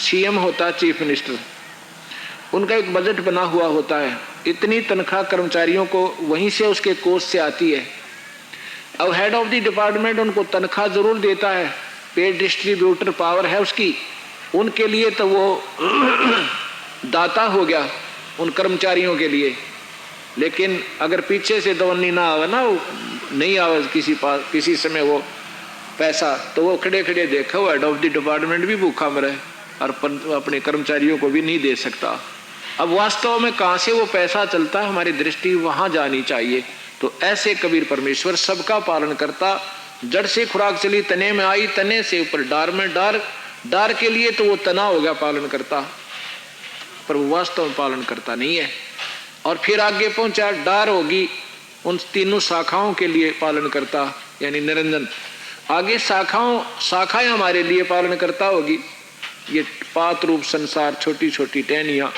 CM होता है, chief minister, उनका एक बजट बना हुआ होता है, इतनी तनख्वाह कर्मचारियों को वहीं से उसके कोष से आती है। अब हेड ऑफ द डिपार्टमेंट उनको तनख्वाह जरूर देता है, पे डिस्ट्रीब्यूटर पावर है उसकी, उनके लिए तो वो दाता हो गया उन कर्मचारियों के लिए। लेकिन अगर पीछे से दवन्नी ना आवे ना, वो नहीं आवे किसी समय वो पैसा, तो वो खड़े खड़े देखा वो हेड ऑफ द डिपार्टमेंट भी भूखा मरे और अपने कर्मचारियों को भी नहीं दे सकता। अब वास्तव में कहाँ से वो पैसा चलता है, हमारी दृष्टि वहां जानी चाहिए। तो ऐसे कबीर परमेश्वर सबका पालन करता, जड़ से खुराक चली तने में आई, तने से ऊपर डार में डार, डार के लिए तो वो तना हो गया पालन करता, पर वो वास्तव में पालन करता नहीं है। और फिर आगे पहुंचा, डार होगी उन तीनों शाखाओं के लिए पालन करता, यानी निरंजन। आगे शाखाएं हमारे लिए पालन करता होगी, ये पात रूप संसार, छोटी छोटी टहनियां,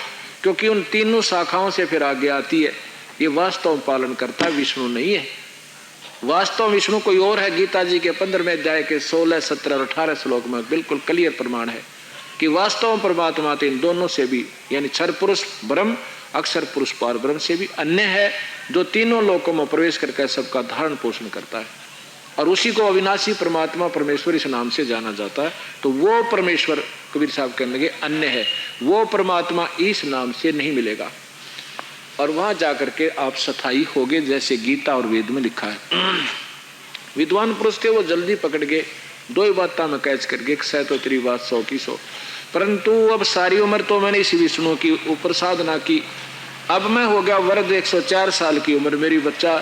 क्योंकि उन तीनों शाखाओं से फिर आगे आती है। ये वास्तव में पालन करता विष्णु नहीं है। वास्तव विष्णु कोई और है। गीता जी के 15वें अध्याय के 16, 17 और 18 श्लोक में बिल्कुल क्लियर प्रमाण है कि वास्तव परमात्मा तो इन दोनों से भी, यानी क्षर पुरुष ब्रह्म, अक्षर पुरुष पार ब्रह्म से भी अन्य है, जो तीनों लोकों में प्रवेश करके सबका धारण पोषण करता है, और उसी को अविनाशी परमात्मा परमेश्वर इस नाम से जाना जाता है। तो वो परमेश्वर कबीर साहब कहने लगे अन्य है, वो परमात्मा इस नाम से नहीं मिलेगा, और वहां जाकर के आप स्थायी होगे, जैसे गीता और वेद में लिखा है। विद्वान पुरुष थे, वो जल्दी पकड़ के दो ही बात में कैच करके, एक सह तो तेरी बात 100 की 100। परंतु अब सारी उम्र तो मैंने इसी विष्णु की ऊपर साधना की, अब मैं हो गया वृद्ध, 104 साल की उम्र मेरी, बच्चा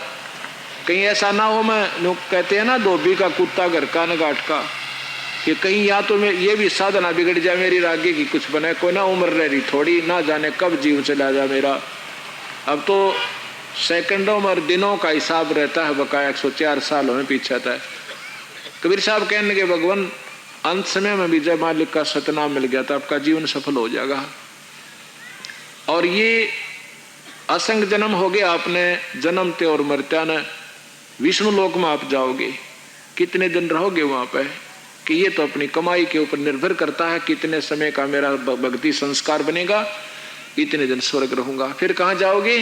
कहीं ऐसा ना हो, मैं कहते हैं ना धोबी का कुत्ता घर का न गाट का, कि कहीं या तो मैं ये भी साधना बिगड़ जाए मेरी, रागे की कुछ बने, कोई ना उम्र रह रही थोड़ी, ना जाने कब जीव चला जाए मेरा। अब तो सेकंडों और दिनों का हिसाब रहता है, बकाया 104 सालों में पीछे था। कबीर साहब कहने के भगवान अंत समय में भी जब मालिक का सतनाम मिल गया तो आपका जीवन सफल हो जाएगा। और ये असंग जन्म हो गया, आपने जन्मते और मरत्या न विष्णु लोक में आप जाओगे, कितने दिन रहोगे वहां पे, कि ये तो अपनी कमाई के ऊपर निर्भर करता है, कितने समय का मेरा भक्ति संस्कार बनेगा, इतने दिन स्वर्ग रहूंगा। फिर कहाँ जाओगे,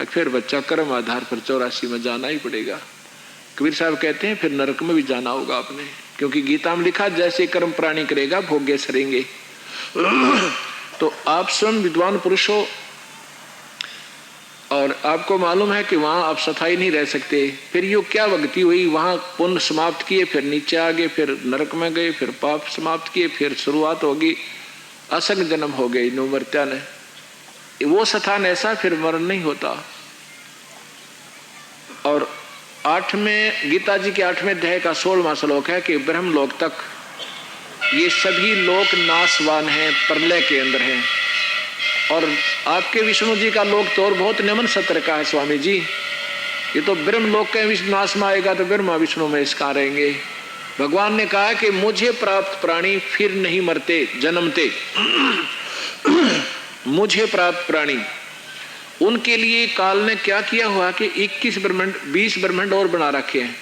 फिर बच्चा कर्म आधार पर 84 में जाना ही पड़ेगा। कबीर साहब कहते हैं फिर नरक में भी जाना होगा आपने, क्योंकि गीता में लिखा जैसे कर्म प्राणी करेगा भोग्य सरेंगे। तो आप स्वयं विद्वान पुरुष हो और आपको मालूम है कि वहां आप स्थायी नहीं रह सकते। फिर यो क्या भक्ति हुई, वहां पुण्य समाप्त किए, फिर नीचे आ गए, फिर नरक में गए, फिर पाप समाप्त किए, फिर शुरुआत होगी, असंग जन्म हो गई नुमर्त्या ने। वो स्थान ऐसा फिर मरण नहीं होता। और 8वें गीता जी के 8वें अध्याय का 16वां श्लोक है कि ब्रह्म लोक तक ये सभी लोक नाशवान हैं, प्रलय के अंदर हैं। और आपके विष्णु जी का लोक तो और बहुत निम्न सत्र का है स्वामी जी, ये तो ब्रह्म लोक के विष्णु नाश में आएगा तो ब्रह्मा विष्णु में इसका रहेंगे। भगवान ने कहा कि मुझे प्राप्त प्राणी फिर नहीं मरते जन्मते, मुझे प्राप्त प्राणी, उनके लिए काल ने क्या किया हुआ कि 21 ब्रह्मांड 20 ब्रह्मांड और बना रखे हैं।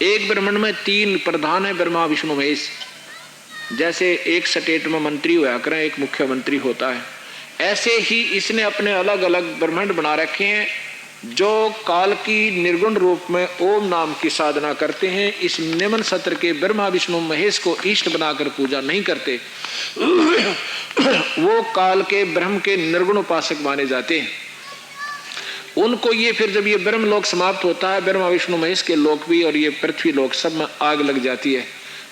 एक ब्रह्मांड में 3 प्रधान है, ब्रह्मा विष्णु महेश। जैसे एक स्टेट में मंत्री हुआ करें, एक मुख्यमंत्री होता है, ऐसे ही इसने अपने अलग अलग ब्रह्मांड बना रखे हैं जो काल की निर्गुण रूप में ओम नाम की साधना करते हैं। इस निम्न सत्र के ब्रह्मा विष्णु महेश को इष्ट बनाकर पूजा नहीं करते, वो काल के ब्रह्म के निर्गुण उपासक माने जाते हैं। उनको ये फिर जब ये ब्रह्म लोक समाप्त होता है, ब्रह्मा विष्णु महेश के लोक भी और ये पृथ्वी लोक सब में आग लग जाती है,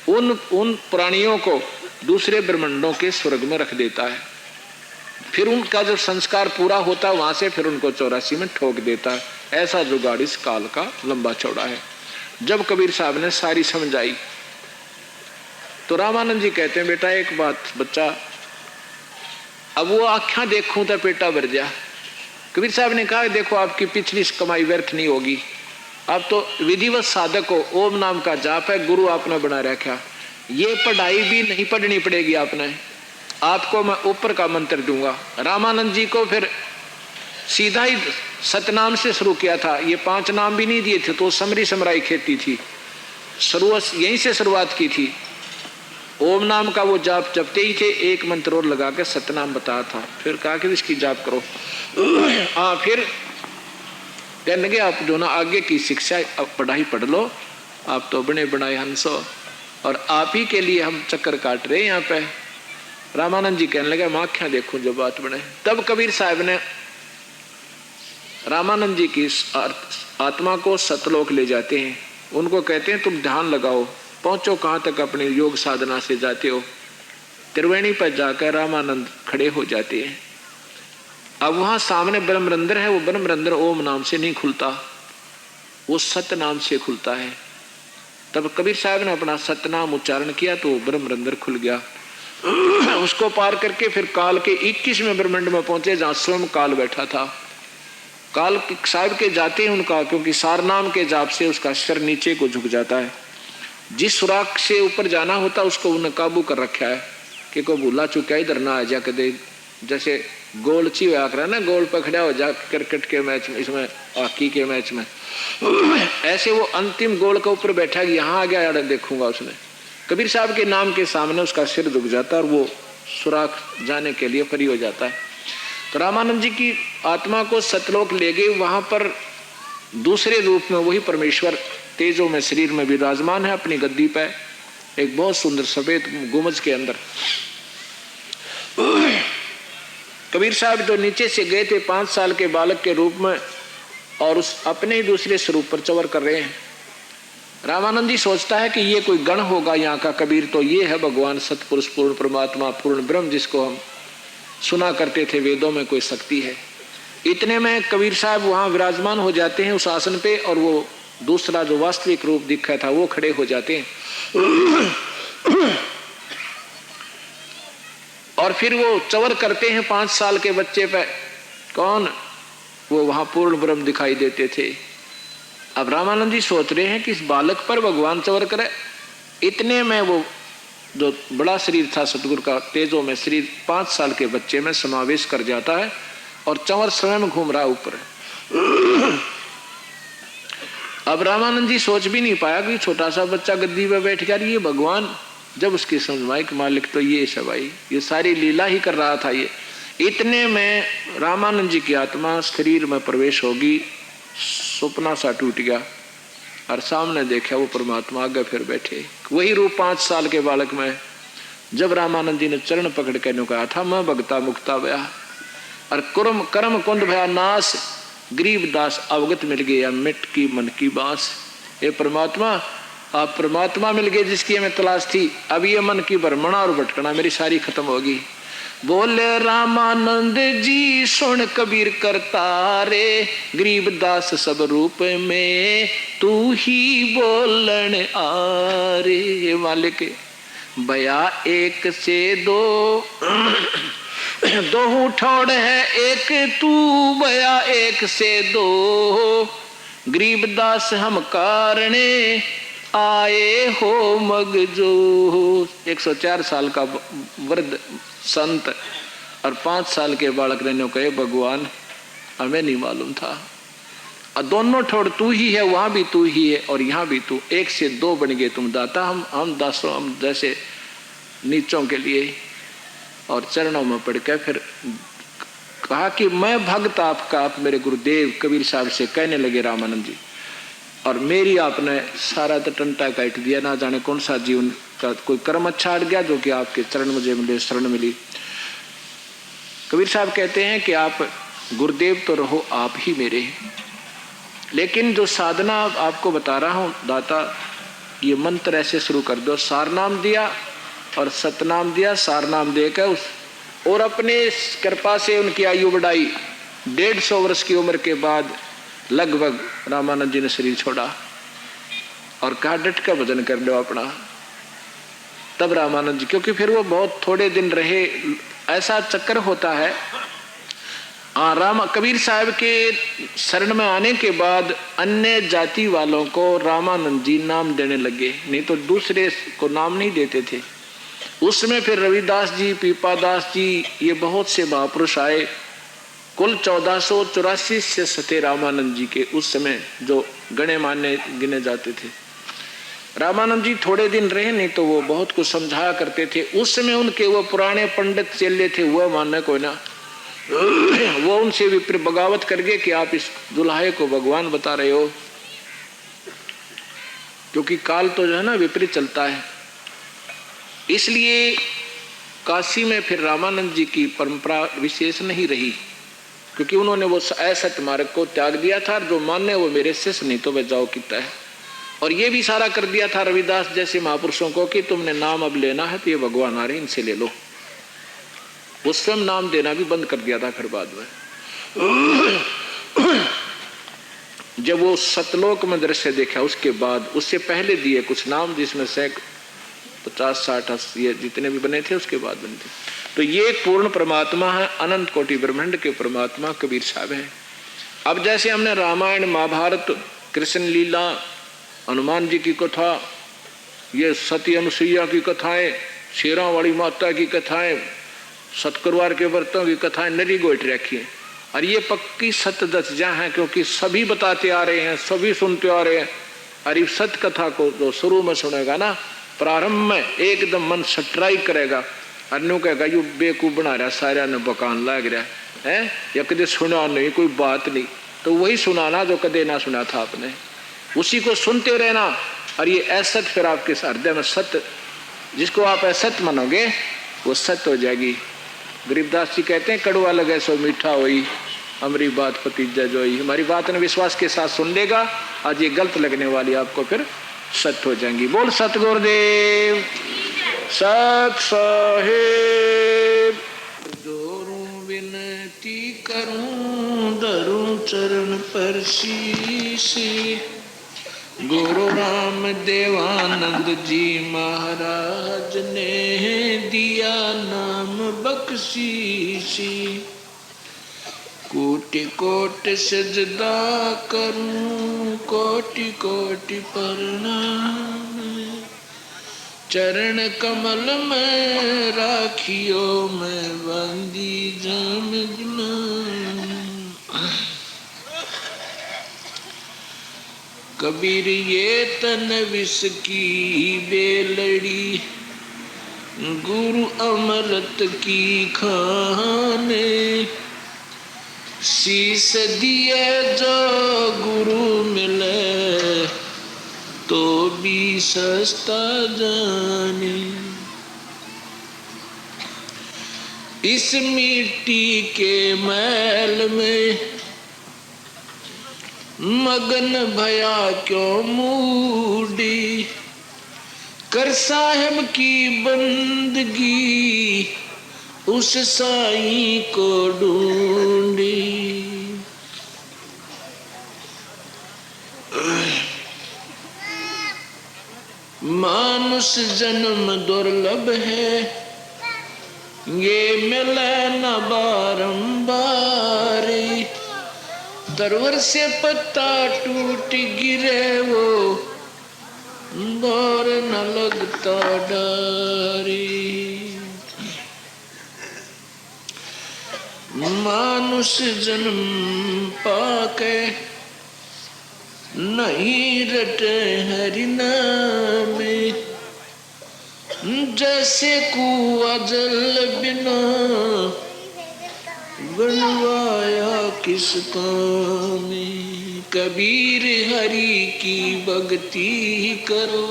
उन प्राणियों को दूसरे ब्रह्मांडों के स्वर्ग में रख देता है। फिर उनका जो संस्कार पूरा होता है वहां से फिर उनको 84 में ठोक देता है। ऐसा जुगाड़ इस काल का लंबा चौड़ा है। जब कबीर साहब ने सारी समझाई तो रामानंद जी कहते हैं बेटा एक बात बच्चा, अब वो आँखें देखूं तो पेटा भर जा। कबीर साहब ने कहा देखो आपकी पिछली कमाई व्यर्थ नहीं होगी, आप तो विधिवत साधक हो, ओम नाम का जाप है, गुरु आपने बना रखा, ये पढ़ाई भी नहीं पढ़नी पड़ेगी आपने, आपको मैं ऊपर का मंत्र दूंगा। रामानंद जी को फिर सीधा ही सतनाम से शुरू किया था, ये 5 नाम भी नहीं दिए थे, तो समरी समराई खेती थी, शुरुआत यहीं से शुरुआत की थी। ओम नाम का वो जाप जपते ही थे, एक मंत्र और लगा के सतनाम बताया था। फिर कहा कि इसकी जाप करो। हाँ, फिर कहने लगे आप जो ना आगे की शिक्षा पढ़ाई पढ़ लो, आप तो बने बनाए हंसो, और आप ही के लिए हम चक्कर काट रहे हैं यहाँ पे। रामानंद जी कहने लगे मैं आख्या देखूं जो बात बने। तब कबीर साहब ने रामानंद जी की आत्मा को सतलोक ले जाते हैं। उनको कहते हैं तुम ध्यान लगाओ, पहुंचो कहाँ तक अपनी योग साधना से जाते हो। त्रिवेणी पर जाकर रामानंद खड़े हो जाते हैं। अब वहां सामने ब्रह्मरंध्र है, वो ब्रह्मरंध्र ओम नाम से नहीं खुलता, वो सत नाम से खुलता है। तब कबीर साहब ने अपना सतनाम उच्चारण किया तो ब्रह्मरंध्र खुल गया। उसको पार करके फिर काल के 21वें ब्रह्मांड में पहुंचे जहां स्वयं काल बैठा था। काल साहब के जाते हैं उनका, क्योंकि सार नाम के जाप से उसका सिर नीचे को झुक जाता है। जिस सुराख से ऊपर जाना होता उसको उन्हें काबू कर रखा है कि कोई भूला चुका इधर ना आ जा कदे। जैसे गोल ची हुआ कर ना, गोल पर खड़ा हो जा क्रिकेट के मैच में, इसमें हॉकी के मैच में, ऐसे वो अंतिम गोल के ऊपर बैठा कि यहाँ आ गया देखूंगा उसने। कबीर साहब के नाम के सामने उसका सिर झुक जाता है और वो सुराख जाने के लिए फ्री हो जाता है। तो रामानंद जी की आत्मा को सतलोक ले गए। वहां पर दूसरे रूप में वही परमेश्वर तेजों में शरीर में विराजमान है अपनी गद्दी पे, एक बहुत सुंदर सफेद गुमज के अंदर। कबीर साहब जो नीचे से गए थे 5 साल के बालक के रूप में और उस अपने ही दूसरे स्वरूप पर चवर कर रहे हैं। रामानंद जी सोचता है कि ये कोई गण होगा यहाँ का। कबीर तो ये है भगवान सतपुरुष पूर्ण परमात्मा पूर्ण ब्रह्म, जिसको हम सुना करते थे वेदों में कोई शक्ति है। इतने में कबीर साहब वहां विराजमान हो जाते हैं उस आसन पे, और वो दूसरा जो वास्तविक रूप दिखा था वो खड़े हो जाते हैं। और फिर वो चवर करते हैं 5 साल के बच्चे पे। कौन? वो वहां पूर्ण ब्रह्म दिखाई देते थे। अब रामानंद जी सोच रहे हैं कि इस बालक पर भगवान चवर करे। इतने में वो जो बड़ा शरीर था सतगुरु का, तेजों में शरीर 5 साल के बच्चे में समावेश कर जाता है और चंवर स्वयं घूम रहा ऊपर। अब रामानंद जी सोच भी नहीं पाया कि छोटा सा बच्चा गद्दी पे बैठ गया, ये भगवान। जब उसकी समझ के मालिक तो ये सब भाई, ये सारी लीला ही कर रहा था ये। इतने में रामानंद जी की आत्मा शरीर में प्रवेश होगी, सपना सा टूट गया और सामने देखा वो परमात्मा आगे फिर बैठे, वही रूप 5 साल के बालक में। जब रामानंद जी ने चरण पकड़ के कहा था मैं भगता मुक्ता भया और कर्म कुंद भया नाश, गरीब दास अवगत मिल गया मिट की मन की बास। ये परमात्मा, आप परमात्मा मिल गए जिसकी हमें तलाश थी। अब ये मन की भ्रमणा और भटकना मेरी सारी खत्म होगी। बोले रामानंद जी सुन कबीर करता रे, गरीब दास सब रूप में तू ही बोलन आ रे। मालिक भया 1 से 2 दो ठोड़ है एक तू, भया 1 से 2 गरीब दास हम कारणे आए हो मगजो। 104 साल का वृद्ध संत और 5 साल के बालक ने कहे भगवान हमें नहीं मालूम था, और दोनों ठोड़ तू ही है, वहां भी तू ही है और यहाँ भी तू। 1 से 2 बन गए तुम दाता, हम दासों हम जैसे नीचों के लिए। और चरणों में पड़ के फिर कहा कि मैं भक्त आपका, आप मेरे गुरुदेव कबीर साहब से कहने लगे रामानंद जी, और मेरी आपने सारा तो टंटा काट दिया। ना जाने कौन सा जीवन का कोई कर्म अच्छा हट गया जो कि आपके चरण मुझे मिले, शरण मिली। कबीर साहब कहते हैं कि आप गुरुदेव तो रहो, आप ही मेरे, लेकिन जो साधना आपको बता रहा हूँ दाता, ये मंत्र ऐसे शुरू कर दो। सार नाम दिया और सतनाम दिया। सार नाम देकर उस और अपने कृपा से उनकी आयु बढ़ाई। 150 वर्ष की उम्र के बाद लगभग रामानंद जी ने शरीर छोड़ा और कहा डट का भजन कर लो अपना। तब रामानंद जी, क्योंकि फिर वो बहुत थोड़े दिन रहे, ऐसा चक्कर होता है। कबीर साहब के शरण में आने के बाद अन्य जाति वालों को रामानंद जी नाम देने लगे, नहीं तो दूसरे को नाम नहीं देते थे। उसमें फिर रविदास जी, पीपादास जी, ये बहुत से महापुरुष आए। कुल 1484 से सते रामानंद जी के उस समय जो गणे मान्य गिने जाते थे। रामानंद जी थोड़े दिन रहे नहीं तो वो बहुत कुछ समझाया करते थे। उस समय उनके वो पुराने पंडित चेले थे, वह मानने को ना, वो उनसे विप्र बगावत कर गए कि आप इस दुल्हाए को भगवान बता रहे हो, क्योंकि काल तो जो है ना विपरीत चलता है। इसलिए काशी में फिर रामानंद जी की परंपरा विशेष नहीं रही, क्योंकि उन्होंने वो असत मार्ग को त्याग दिया था। जो माने वो मेरे शिष्य, नहीं तो वे जाओ कितना है। और ये भी सारा कर दिया था रविदास जैसे महापुरुषों को कि तुमने नाम अब लेना है तो ये भगवान आ रहे इनसे ले लो। वो स्वयं नाम देना भी बंद कर दिया था फिर बाद में। जब वो सतलोक में दृश्य देखा उसके बाद, उससे पहले दिए कुछ नाम जिसमें से 50, 60, 80 जितने भी बने थे उसके बाद बने थे। तो ये पूर्ण परमात्मा है, अनंत कोटि ब्रह्मांड के परमात्मा कबीर साहब है। अब जैसे हमने रामायण, महाभारत, कृष्ण लीला, हनुमान जी की कथा, ये सती अनुसुईया की कथाएं, शेरों वाली माता की कथाएं, सतकुरवार के व्रतों की कथाएं नरी गोट रखी है। और ये पक्की सत्य दर्जा है, क्योंकि सभी बताते आ रहे हैं, सभी सुनते आ रहे हैं। अरे सत्य कथा को जो शुरू में सुनेगा ना, प्रारंभ में एकदम मन सट्राई करेगा, अन्यों कहेगा यू बेकूफ बना रहा, सारा ने बकान लग रहा है, या कदे सुना नहीं, कोई बात नहीं। तो वही सुनाना जो कदे ना सुना था आपने, उसी को सुनते रहना। और ये असत फिर आपके हृदय में सत्य, जिसको आप असत मानोगे वो सत्य हो जाएगी। गरीबदास जी कहते हैं कड़वा लगे सो मीठा होई, हमारी बात भतीजा जोई। हमारी बात ने विश्वास के साथ सुन लेगा, आज ये गलत लगने वाली आपको फिर सत्य हो जाएंगी। बोल सतगुरुदेव सत साहेब। जोरूं विनती करूं धरूं चरण पर शीश, गुरु राम देवानंद जी महाराज ने दिया नाम बख्शीश। कोटि कोटि सजदा करूं कोटि कोटि प्रणाम, चरण कमल में राखियो मैं बंदी जाम गुलाम। कबीर ये तन विष की बेलड़ी, गुरु अमृत की खाने, शीस दिए जो गुरु मिले तो भी सस्ता जाने। इस मिट्टी के मैल में मगन भया क्यों मूडी, कर साहब की बंदगी उस साईं को ढूंढी। मानुष जन्म दुर्लभ है, ये मिले न बारंबार। तरवर से पत्ता टूट गिरे वो दौर न लगता डारी। मानुष जन्म पाके नहीं रटे हरि नाम, जैसे कुआ जल बिना बनवाया किस काम। कबीर हरि की भक्ति करो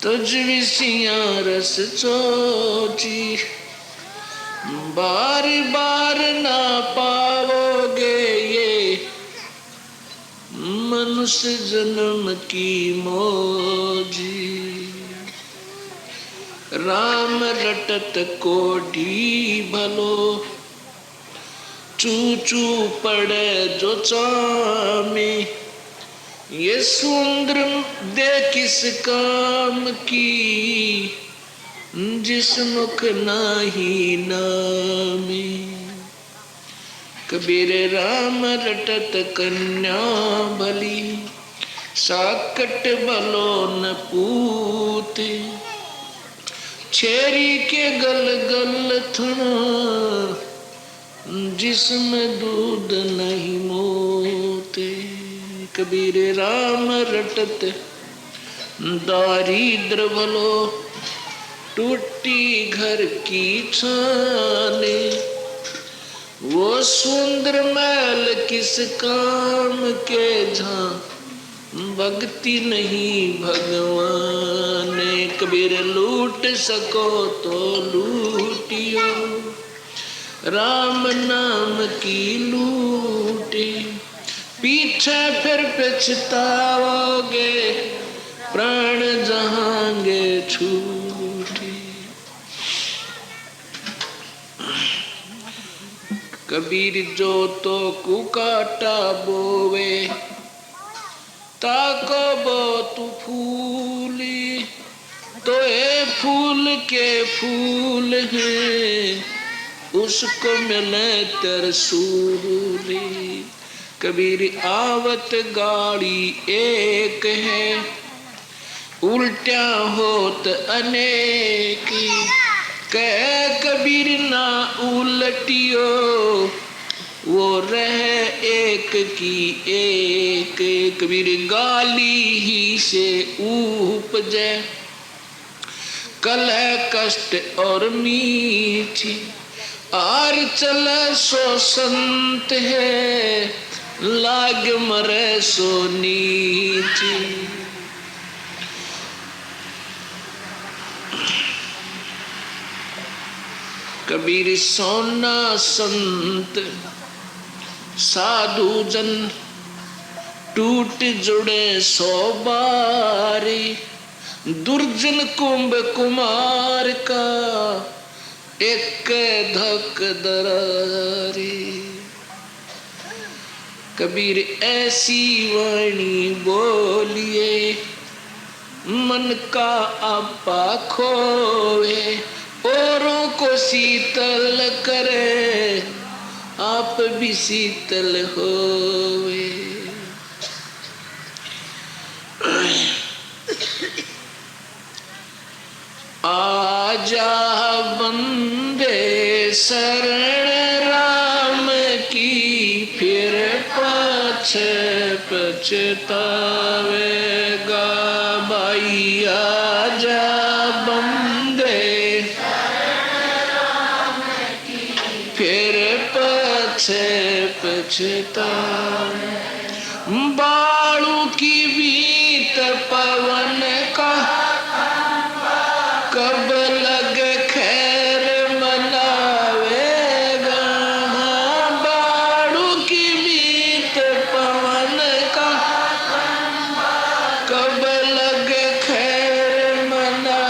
तुझ विसियां रस चोची, बार बार ना पाओगे ये मनुष्य जन्म की मौजी। राम रटत कोटि भलो, चू चू पड़े जो चामी। ये सुंदर दे किस काम की, जिस मुख नाही नामी। कबीर राम रटत कन्या भली, साकट भलो न पूते। छेरी के गल गल थना, जिसमें दूध नहीं मोते। कबीर राम रटत दारिद्र भलो टूटी घर की छाने, वो सुंदर महल किस काम के जहाँ भक्ति नहीं भगवान। कबीर लूट सको तो लूटियो, राम नाम की लूटी, पीछे फिर पछताओगे, प्राण जहांगे छूटी। कबीर जो तो कुकाटा बोवे, ताको बो तू फूली, तो ये फूल के फूल हैं, उसको मिले तरसूली। कबीर आवत गाड़ी एक है, उल्टा होत अनेकी, कह कबीर ना उलटियो, वो रह एक की एक। कबीर गाली ही से उपजे, कलह कष्ट और मीठी, आर चल सो संत है, लाग मरे सो नीची। कबीर सोना संत साधु जन, टूट जुड़े सो बारी, दुर्जन कुंभ कुमार का एक धक दरारी। कबीर ऐसी वाणी बोलिए, मन का आपा खोवे, औरों को शीतल करे, आप भी शीतल होवे। आजा बंदे शरण राम की, फिर पाछे पछतावेगा भाई। आजा बंदे फिर पाछे पछतावे, बालू की बीत पवन का, कब लग खैर मनावेगा। बाड़ू की बीत पवन का, कब लग खैर मना।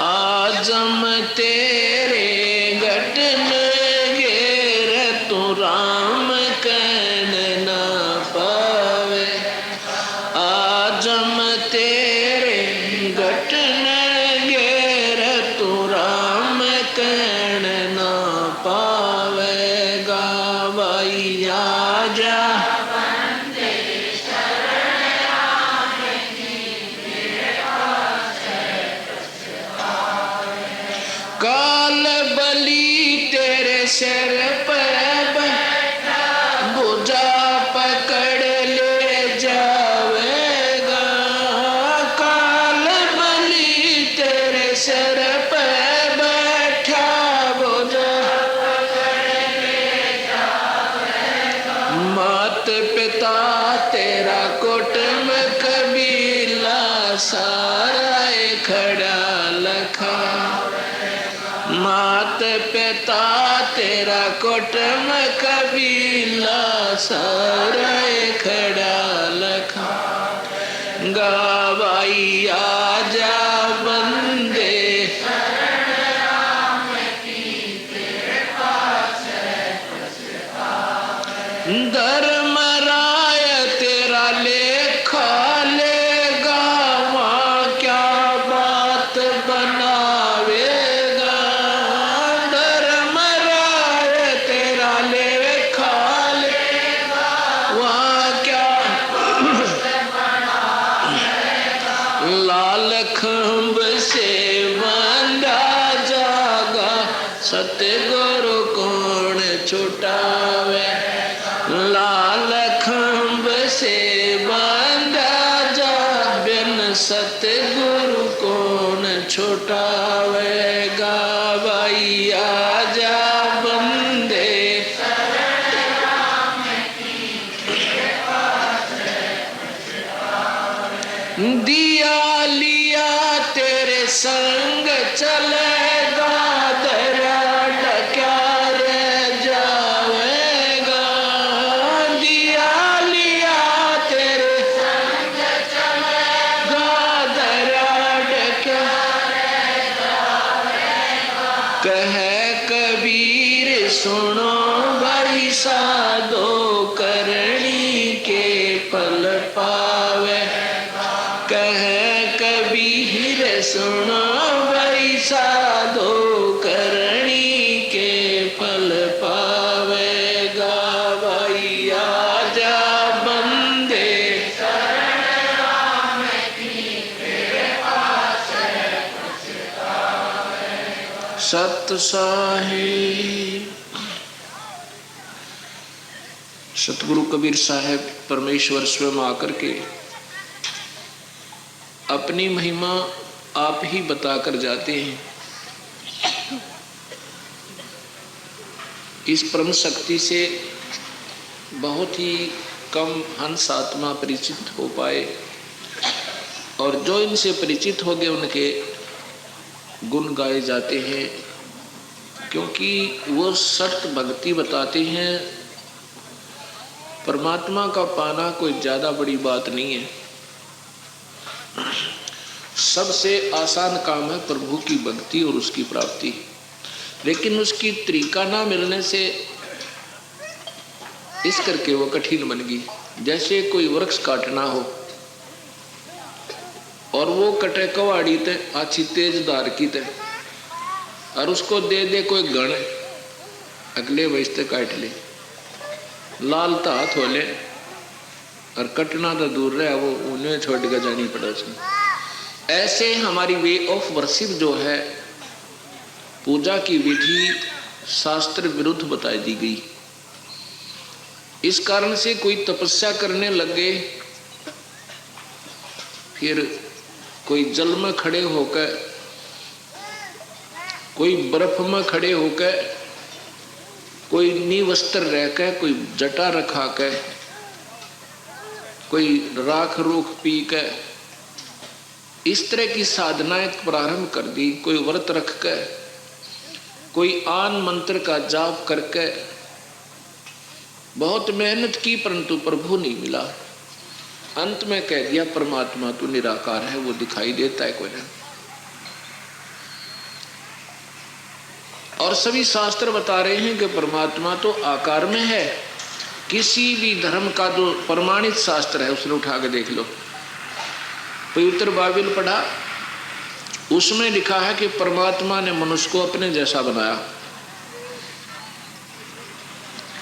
आजम तेरे घटन घेर, तू राम कहन ना पावे। आजम तेरे घटन घेर, तू राम कहन ना पावेगा भाई। आजा काल बलि तेरे सिर पर बोझा पकड़ ले जावेगा। काल बलि तेरे सिर पर बैठा, बोझा मात पिता तेरा कुटुंब कबीला, सारा खड़ा लखा। मात पिता तेरा कुटुंब कबीला, सारा खड़ा लखा। गावाई आजा बंदे धर्म राय तेरा लेखा लेगा, वहाँ क्या बात बनावेगा। धर्म राय तेरा लेखा लेगा, वहाँ क्या लाल खंभ से बंधा जागा, सतगुरु कौन छुटावे। लाल खंभ से बंधा जा सतगुरु कौन छुटावेगा, भाई आजा बंदे दिया लिया तेरे संग चलेगा, दरिया डक्या रह जावेगा। दिया लिया तेरे संग चलेगा, दरिया डक्या रह जावेगा। कहे कबीर सुनो भाई साधो, करनी के फल पावे। कहे कबीर सुनो भाई साधो, करनी के फल पावेगा, भाई आजा बंदे शरण राम की, तेरे पास पछतावेगा। सत साहिब सतगुरु कबीर साहब परमेश्वर स्वयं आकर के अपनी महिमा आप ही बताकर जाते हैं। इस परम शक्ति से बहुत ही कम हंस आत्मा परिचित हो पाए, और जो इनसे परिचित हो गए उनके गुण गाए जाते हैं, क्योंकि वो सत्य भक्ति बताते हैं। परमात्मा का पाना कोई ज़्यादा बड़ी बात नहीं है। सबसे आसान काम है प्रभु की भक्ति और उसकी प्राप्ति, लेकिन उसकी तरीका ना मिलने से इस करके वो कठिन बन गई। जैसे कोई वृक्ष काटना हो और वो कटे कवाड़ी ते अच्छी तेज धार की ते, और उसको दे दे कोई गण, अगले वैसे काट ले, लाल तो हाथ हो ले, और कटना तो दूर रहे, वो उन्हें छोड़ के जानी पड़ा उसमें। ऐसे हमारी वे ऑफ वर्शिप जो है, पूजा की विधि शास्त्र विरुद्ध बताई दी गई। इस कारण से कोई तपस्या करने लगे, फिर कोई जल में खड़े होकर, कोई बर्फ में खड़े होकर, कोई निवस्त्र रहकर, कोई जटा रखा कर, कोई राख रूख पी कर, इस तरह की साधनाएं प्रारंभ कर दी। कोई व्रत रख कर, कोई आन मंत्र का जाप करके बहुत मेहनत की, परंतु प्रभु नहीं मिला। अंत में कह दिया परमात्मा तो निराकार है, वो दिखाई देता है कोई नहीं। और सभी शास्त्र बता रहे हैं कि परमात्मा तो आकार में है। किसी भी धर्म का जो प्रमाणित शास्त्र है उसने उठा के देख लो। पवित्र बाइबल पढ़ा, उसमें लिखा है कि परमात्मा ने मनुष्य को अपने जैसा बनाया।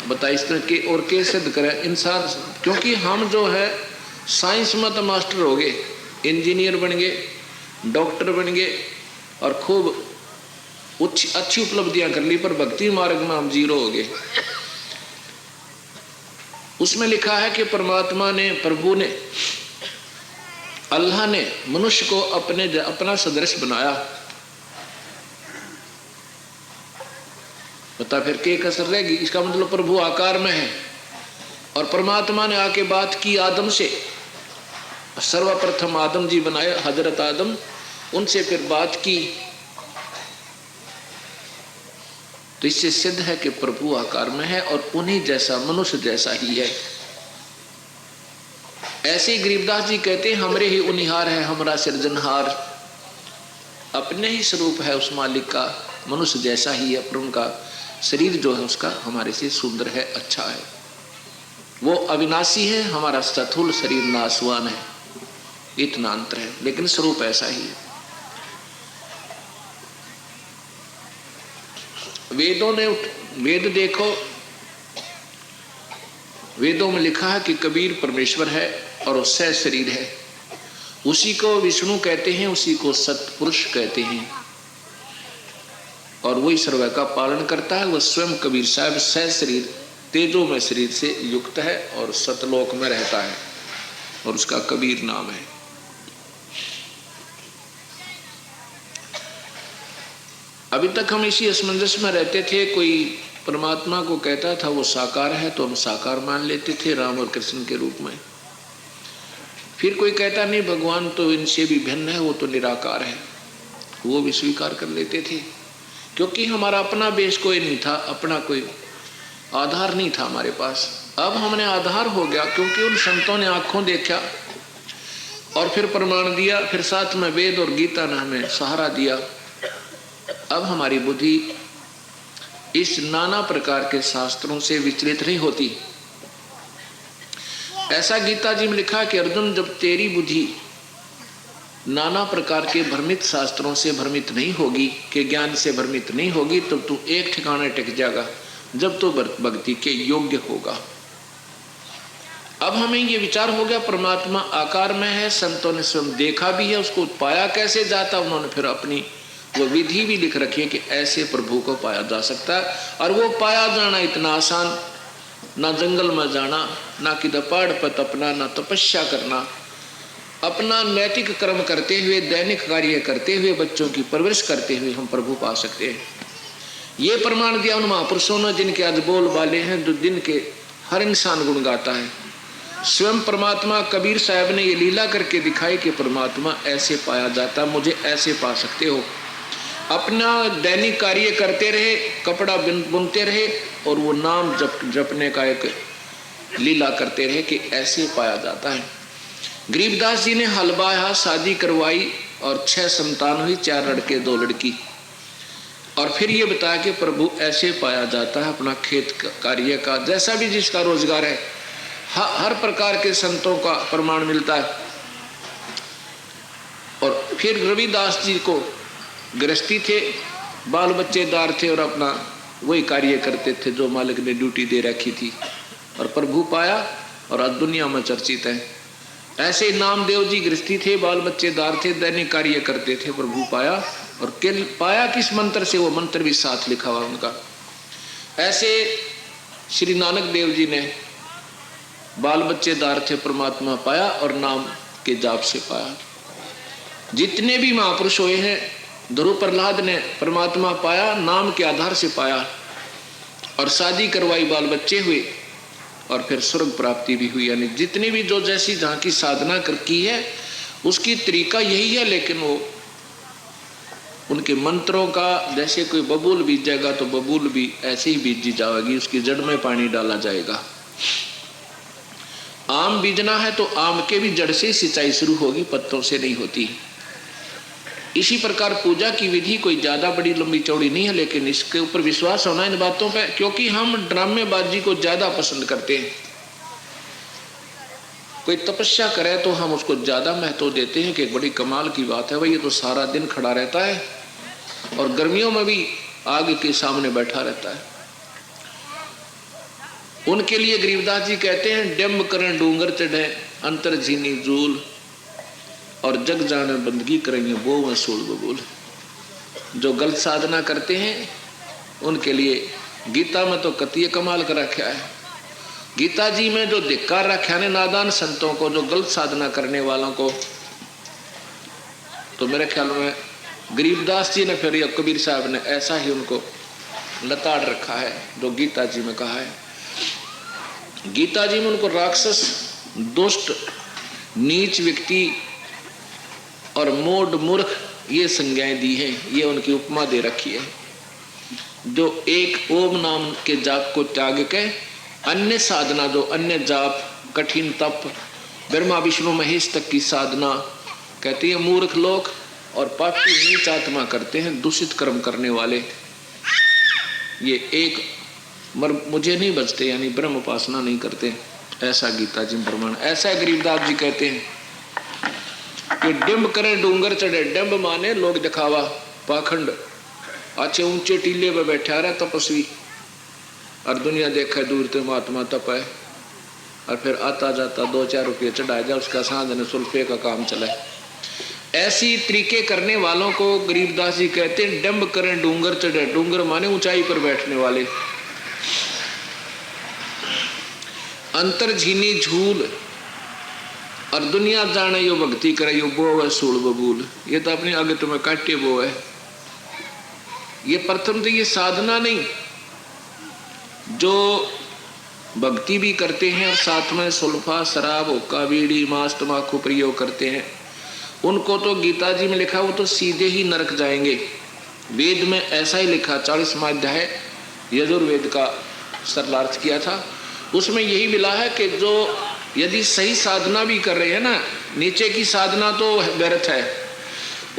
बता इस तरह के और कैसे सिद्ध करें इंसान, क्योंकि हम जो है साइंस में तो मास्टर हो गए, इंजीनियर बन गए, डॉक्टर बन गए और खूब अच्छी उपलब्धियां कर ली, पर भक्ति मार्ग में हम जीरो हो गए। उसमें लिखा है कि परमात्मा ने, प्रभु ने, अल्लाह ने मनुष्य को अपना सदृश बनाया। बता फिर क्या कसर रहेगी? इसका मतलब प्रभु आकार में है। और परमात्मा ने आके बात की आदम से, सर्वप्रथम आदम जी बनाए, हजरत आदम, उनसे फिर बात की। तो इससे सिद्ध है कि प्रभु आकार में है और उन्हीं जैसा, मनुष्य जैसा ही है। ऐसे ही गरीबदास जी कहते हैं, हमरे ही उनिहार है हमारा सिरजनहार। अपने ही स्वरूप है उस मालिक का, मनुष्य जैसा ही है, पर उनका शरीर जो है उसका हमारे से सुंदर है, अच्छा है। वो अविनाशी है, हमारा स्थूल शरीर नाशवान है। इतना अंतर है, लेकिन स्वरूप ऐसा ही है। वेदों ने, वेद देखो, वेदों में लिखा है कि कबीर परमेश्वर है और वो सह शरीर है। उसी को विष्णु कहते हैं, उसी को सतपुरुष कहते हैं, और वही सर्व का पालन करता है। वह स्वयं कबीर साहब सह शरीर, तेजो में शरीर से युक्त है और सतलोक में रहता है, और उसका कबीर नाम है। अभी तक हम इसी असमंजस में रहते थे, कोई परमात्मा को कहता था वो साकार है तो हम साकार मान लेते थे राम और कृष्ण के रूप में। फिर कोई कहता नहीं भगवान तो इनसे भी भिन्न है, वो तो निराकार है, वो भी स्वीकार कर लेते थे, क्योंकि हमारा अपना बेस कोई नहीं था, अपना कोई आधार नहीं था हमारे पास। अब हमने आधार हो गया, क्योंकि उन संतों ने आंखों देखा और फिर प्रमाण दिया, फिर साथ में वेद और गीता ने हमें सहारा दिया। अब हमारी बुद्धि इस नाना प्रकार के शास्त्रों से विचलित नहीं होती। ऐसा गीता जी में लिखा कि अर्जुन, जब तेरी बुद्धि नाना प्रकार के भ्रमित शास्त्रों से भ्रमित नहीं होगी, के ज्ञान से भ्रमित नहीं होगी, तब तू एक ठिकाने टिक जाएगा, जब तो भक्ति के योग्य होगा। अब हमें ये विचार हो गया परमात्मा आकार में है, संतों ने स्वयं देखा भी है, उसको पाया कैसे जाता, उन्होंने फिर अपनी वो विधि भी लिख रखी है कि ऐसे प्रभु को पाया जा सकता है। और वो पाया जाना इतना आसान, ना जंगल में जाना, ना किधर पहाड़ पर तपना, ना तपस्या करना, अपना नैतिक कर्म करते हुए, दैनिक कार्य करते हुए, बच्चों की परवरिश करते हुए हम प्रभु पा सकते हैं। ये प्रमाण दिया उन महापुरुषों ने जिनके आज बोल वाले हैं, जो दिन के हर इंसान गुण गाता है। स्वयं परमात्मा कबीर साहब ने ये लीला करके दिखाई कि परमात्मा ऐसे पाया जाता, मुझे ऐसे पा सकते हो। अपना दैनिक कार्य करते रहे, कपड़ा बुनते रहे और वो नाम जपने का एक लीला करते रहे कि ऐसे पाया जाता है। गरीबदास जी ने हल बाया, शादी करवाई और 6 संतान हुई, 4 लड़के 2 लड़की। और फिर ये बताया कि प्रभु ऐसे पाया जाता है, अपना खेत कार्य का जैसा भी जिसका रोजगार है, हर प्रकार के संतों का प्रमाण मिलता है। और फिर रविदास जी को गृहस्थी थे, बाल बच्चेदार थे और अपना वही कार्य करते थे जो मालिक ने ड्यूटी दे रखी थी, और प्रभु पाया और आज दुनिया में चर्चित है। ऐसे नामदेव जी गृहस्थी थे, बाल बच्चेदार थे, दैनिक कार्य करते थे, प्रभु पाया। और पाया किस मंत्र से, वो मंत्र भी साथ लिखा हुआ उनका। ऐसे श्री नानक देव जी ने बाल बच्चेदार थे, परमात्मा पाया और नाम के जाप से पाया। जितने भी महापुरुष हुए हैं, ध्रुव प्रहलाद ने परमात्मा पाया, नाम के आधार से पाया और शादी करवाई, बाल बच्चे हुए और फिर स्वर्ग प्राप्ति भी हुई। यानी जितनी भी जो जैसी जहाँ की साधना की है उसकी तरीका यही है, लेकिन वो उनके मंत्रों का, जैसे कोई बबूल बीजेगा तो बबूल भी ऐसे ही बीजी जाएगी, उसकी जड़ में पानी डाला जाएगा। आम बीजना है तो आम के भी जड़ से सिंचाई शुरू होगी, पत्तों से नहीं होती। इसी प्रकार पूजा की विधि कोई ज्यादा बड़ी लंबी चौड़ी नहीं है, लेकिन इसके ऊपर विश्वास होना इन बातों पे, क्योंकि हम ड्रामेबाजी को ज्यादा पसंद करते हैं। कोई तपस्या करे तो हम उसको ज्यादा महत्व देते हैं कि बड़ी कमाल की बात है भाई, ये तो सारा दिन खड़ा रहता है और गर्मियों में भी आग के सामने बैठा रहता है। उनके लिए गरीबदास जी कहते हैं, डम्ब करें डूंगर चढ़े अंतर झीनी जूल, और जग जाने बंदगी करेंगे वो में सूल बबूल। जो गलत साधना करते हैं उनके लिए गीता में तो कतिय कमाल कर रखा है। गीता जी में जो धिक्कार रखा है नादान संतों को, जो गलत साधना करने वालों को, तो मेरे ख्याल में गरीबदास जी ने फिर या कबीर साहब ने ऐसा ही उनको लताड़ रखा है जो गीता जी में कहा है। गीता जी में उनको राक्षस, दुष्ट, नीच व्यक्ति और मोड मूर्ख ये संज्ञाएं दी हैं, ये उनकी उपमा दे रखी है। जो एक ओम नाम के जाप को त्याग के अन्य साधना, जो अन्य जाप, कठिन तप, ब्रह्मा विष्णु महेश तक की साधना कहती है, मूर्ख लोग और पापी नीच आत्मा करते हैं, दूषित कर्म करने वाले। ये एक मुझे नहीं बचते, यानी ब्रह्म उपासना नहीं करते, ऐसा गीता जी में प्रमाण। ऐसा गरीबदास जी कहते हैं कि डिम्ब करें डूंगर चढ़े। डिम्ब माने लोग दिखावा, पाखंड, अच्छे ऊंचे टीले पे बैठा रहा तपस्वी और दुनिया देखा दूर से महात्मा तप है, और फिर आता जाता 2-4 रुपये चढ़ा जाए, उसका साधन सुल्फे का काम चला है। ऐसी तरीके करने वालों को गरीबदास जी कहते हैं डिम्ब करें डूंगर चढ़े। डूंगर माने ऊंचाई पर बैठने वाले। अंतर झीनी झूल, और दुनिया जाने यो भक्ति करे यो बो है सूल बबूल। ये तो अपनी आगे तुम्हें काटे बो है। ये प्रथम तो ये साधना नहीं, जो भक्ति भी करते हैं और साथ में सुल्फा, शराब, हुक्का, बीड़ी, मांस, तंबाकू प्रयोग करते हैं, उनको तो गीता जी में लिखा वो तो सीधे ही नरक जाएंगे। वेद में ऐसा ही लिखा, 40वां अध्याय यजुर्वेद का सरलार्थ किया था, उसमें यही मिला है कि जो यदि सही साधना भी कर रहे हैं ना, नीचे की साधना तो व्यर्थ है,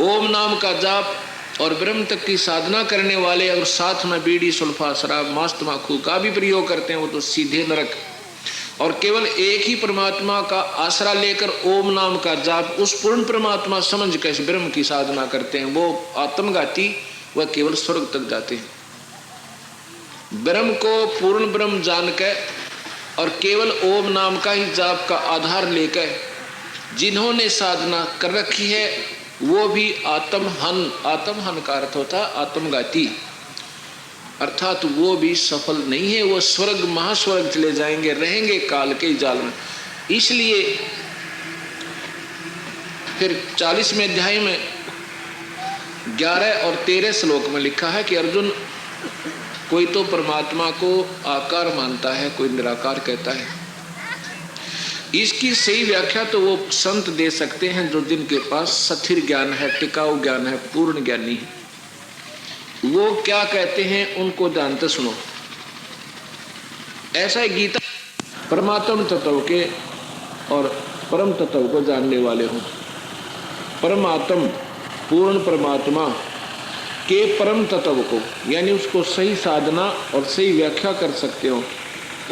ओम नाम का जाप और ब्रह्म तक की साधना करने वाले और साथ में बीड़ी, सुल्फा, शराब, मांस, तंबाकू का भी प्रयोग करते हैं, वो तो सीधे नरक। और केवल एक ही परमात्मा का आसरा लेकर ओम नाम का जाप, उस पूर्ण परमात्मा समझ कर ब्रह्म की साधना करते हैं, वो आत्मघाती, वह केवल स्वर्ग तक जाते हैं। ब्रह्म को पूर्ण ब्रह्म जानकर और केवल ओम नाम का ही जाप का आधार लेकर जिन्होंने साधना कर रखी है, वो भी आत्महन, आत्महन का अर्थ होता है आत्मघाती, अर्थात वो भी सफल नहीं है, वो स्वर्ग महास्वर्ग चले जाएंगे, रहेंगे काल के जाल में। इसलिए फिर 40वें अध्याय में 11 और 13 श्लोक में लिखा है कि अर्जुन, कोई तो परमात्मा को आकार मानता है, कोई निराकार कहता है। इसकी सही व्याख्या तो वो संत दे सकते हैं जो जिनके पास स्थिर ज्ञान है, टिकाऊ ज्ञान है, पूर्ण ज्ञानी है। वो क्या कहते हैं उनको जानते सुनो। ऐसा ही गीता परमात्म तत्व के और परम तत्व को जानने वाले हो। परमात्म पूर्ण परमात्मा के परम तत्व को, यानी उसको सही साधना और सही व्याख्या कर सकते हो,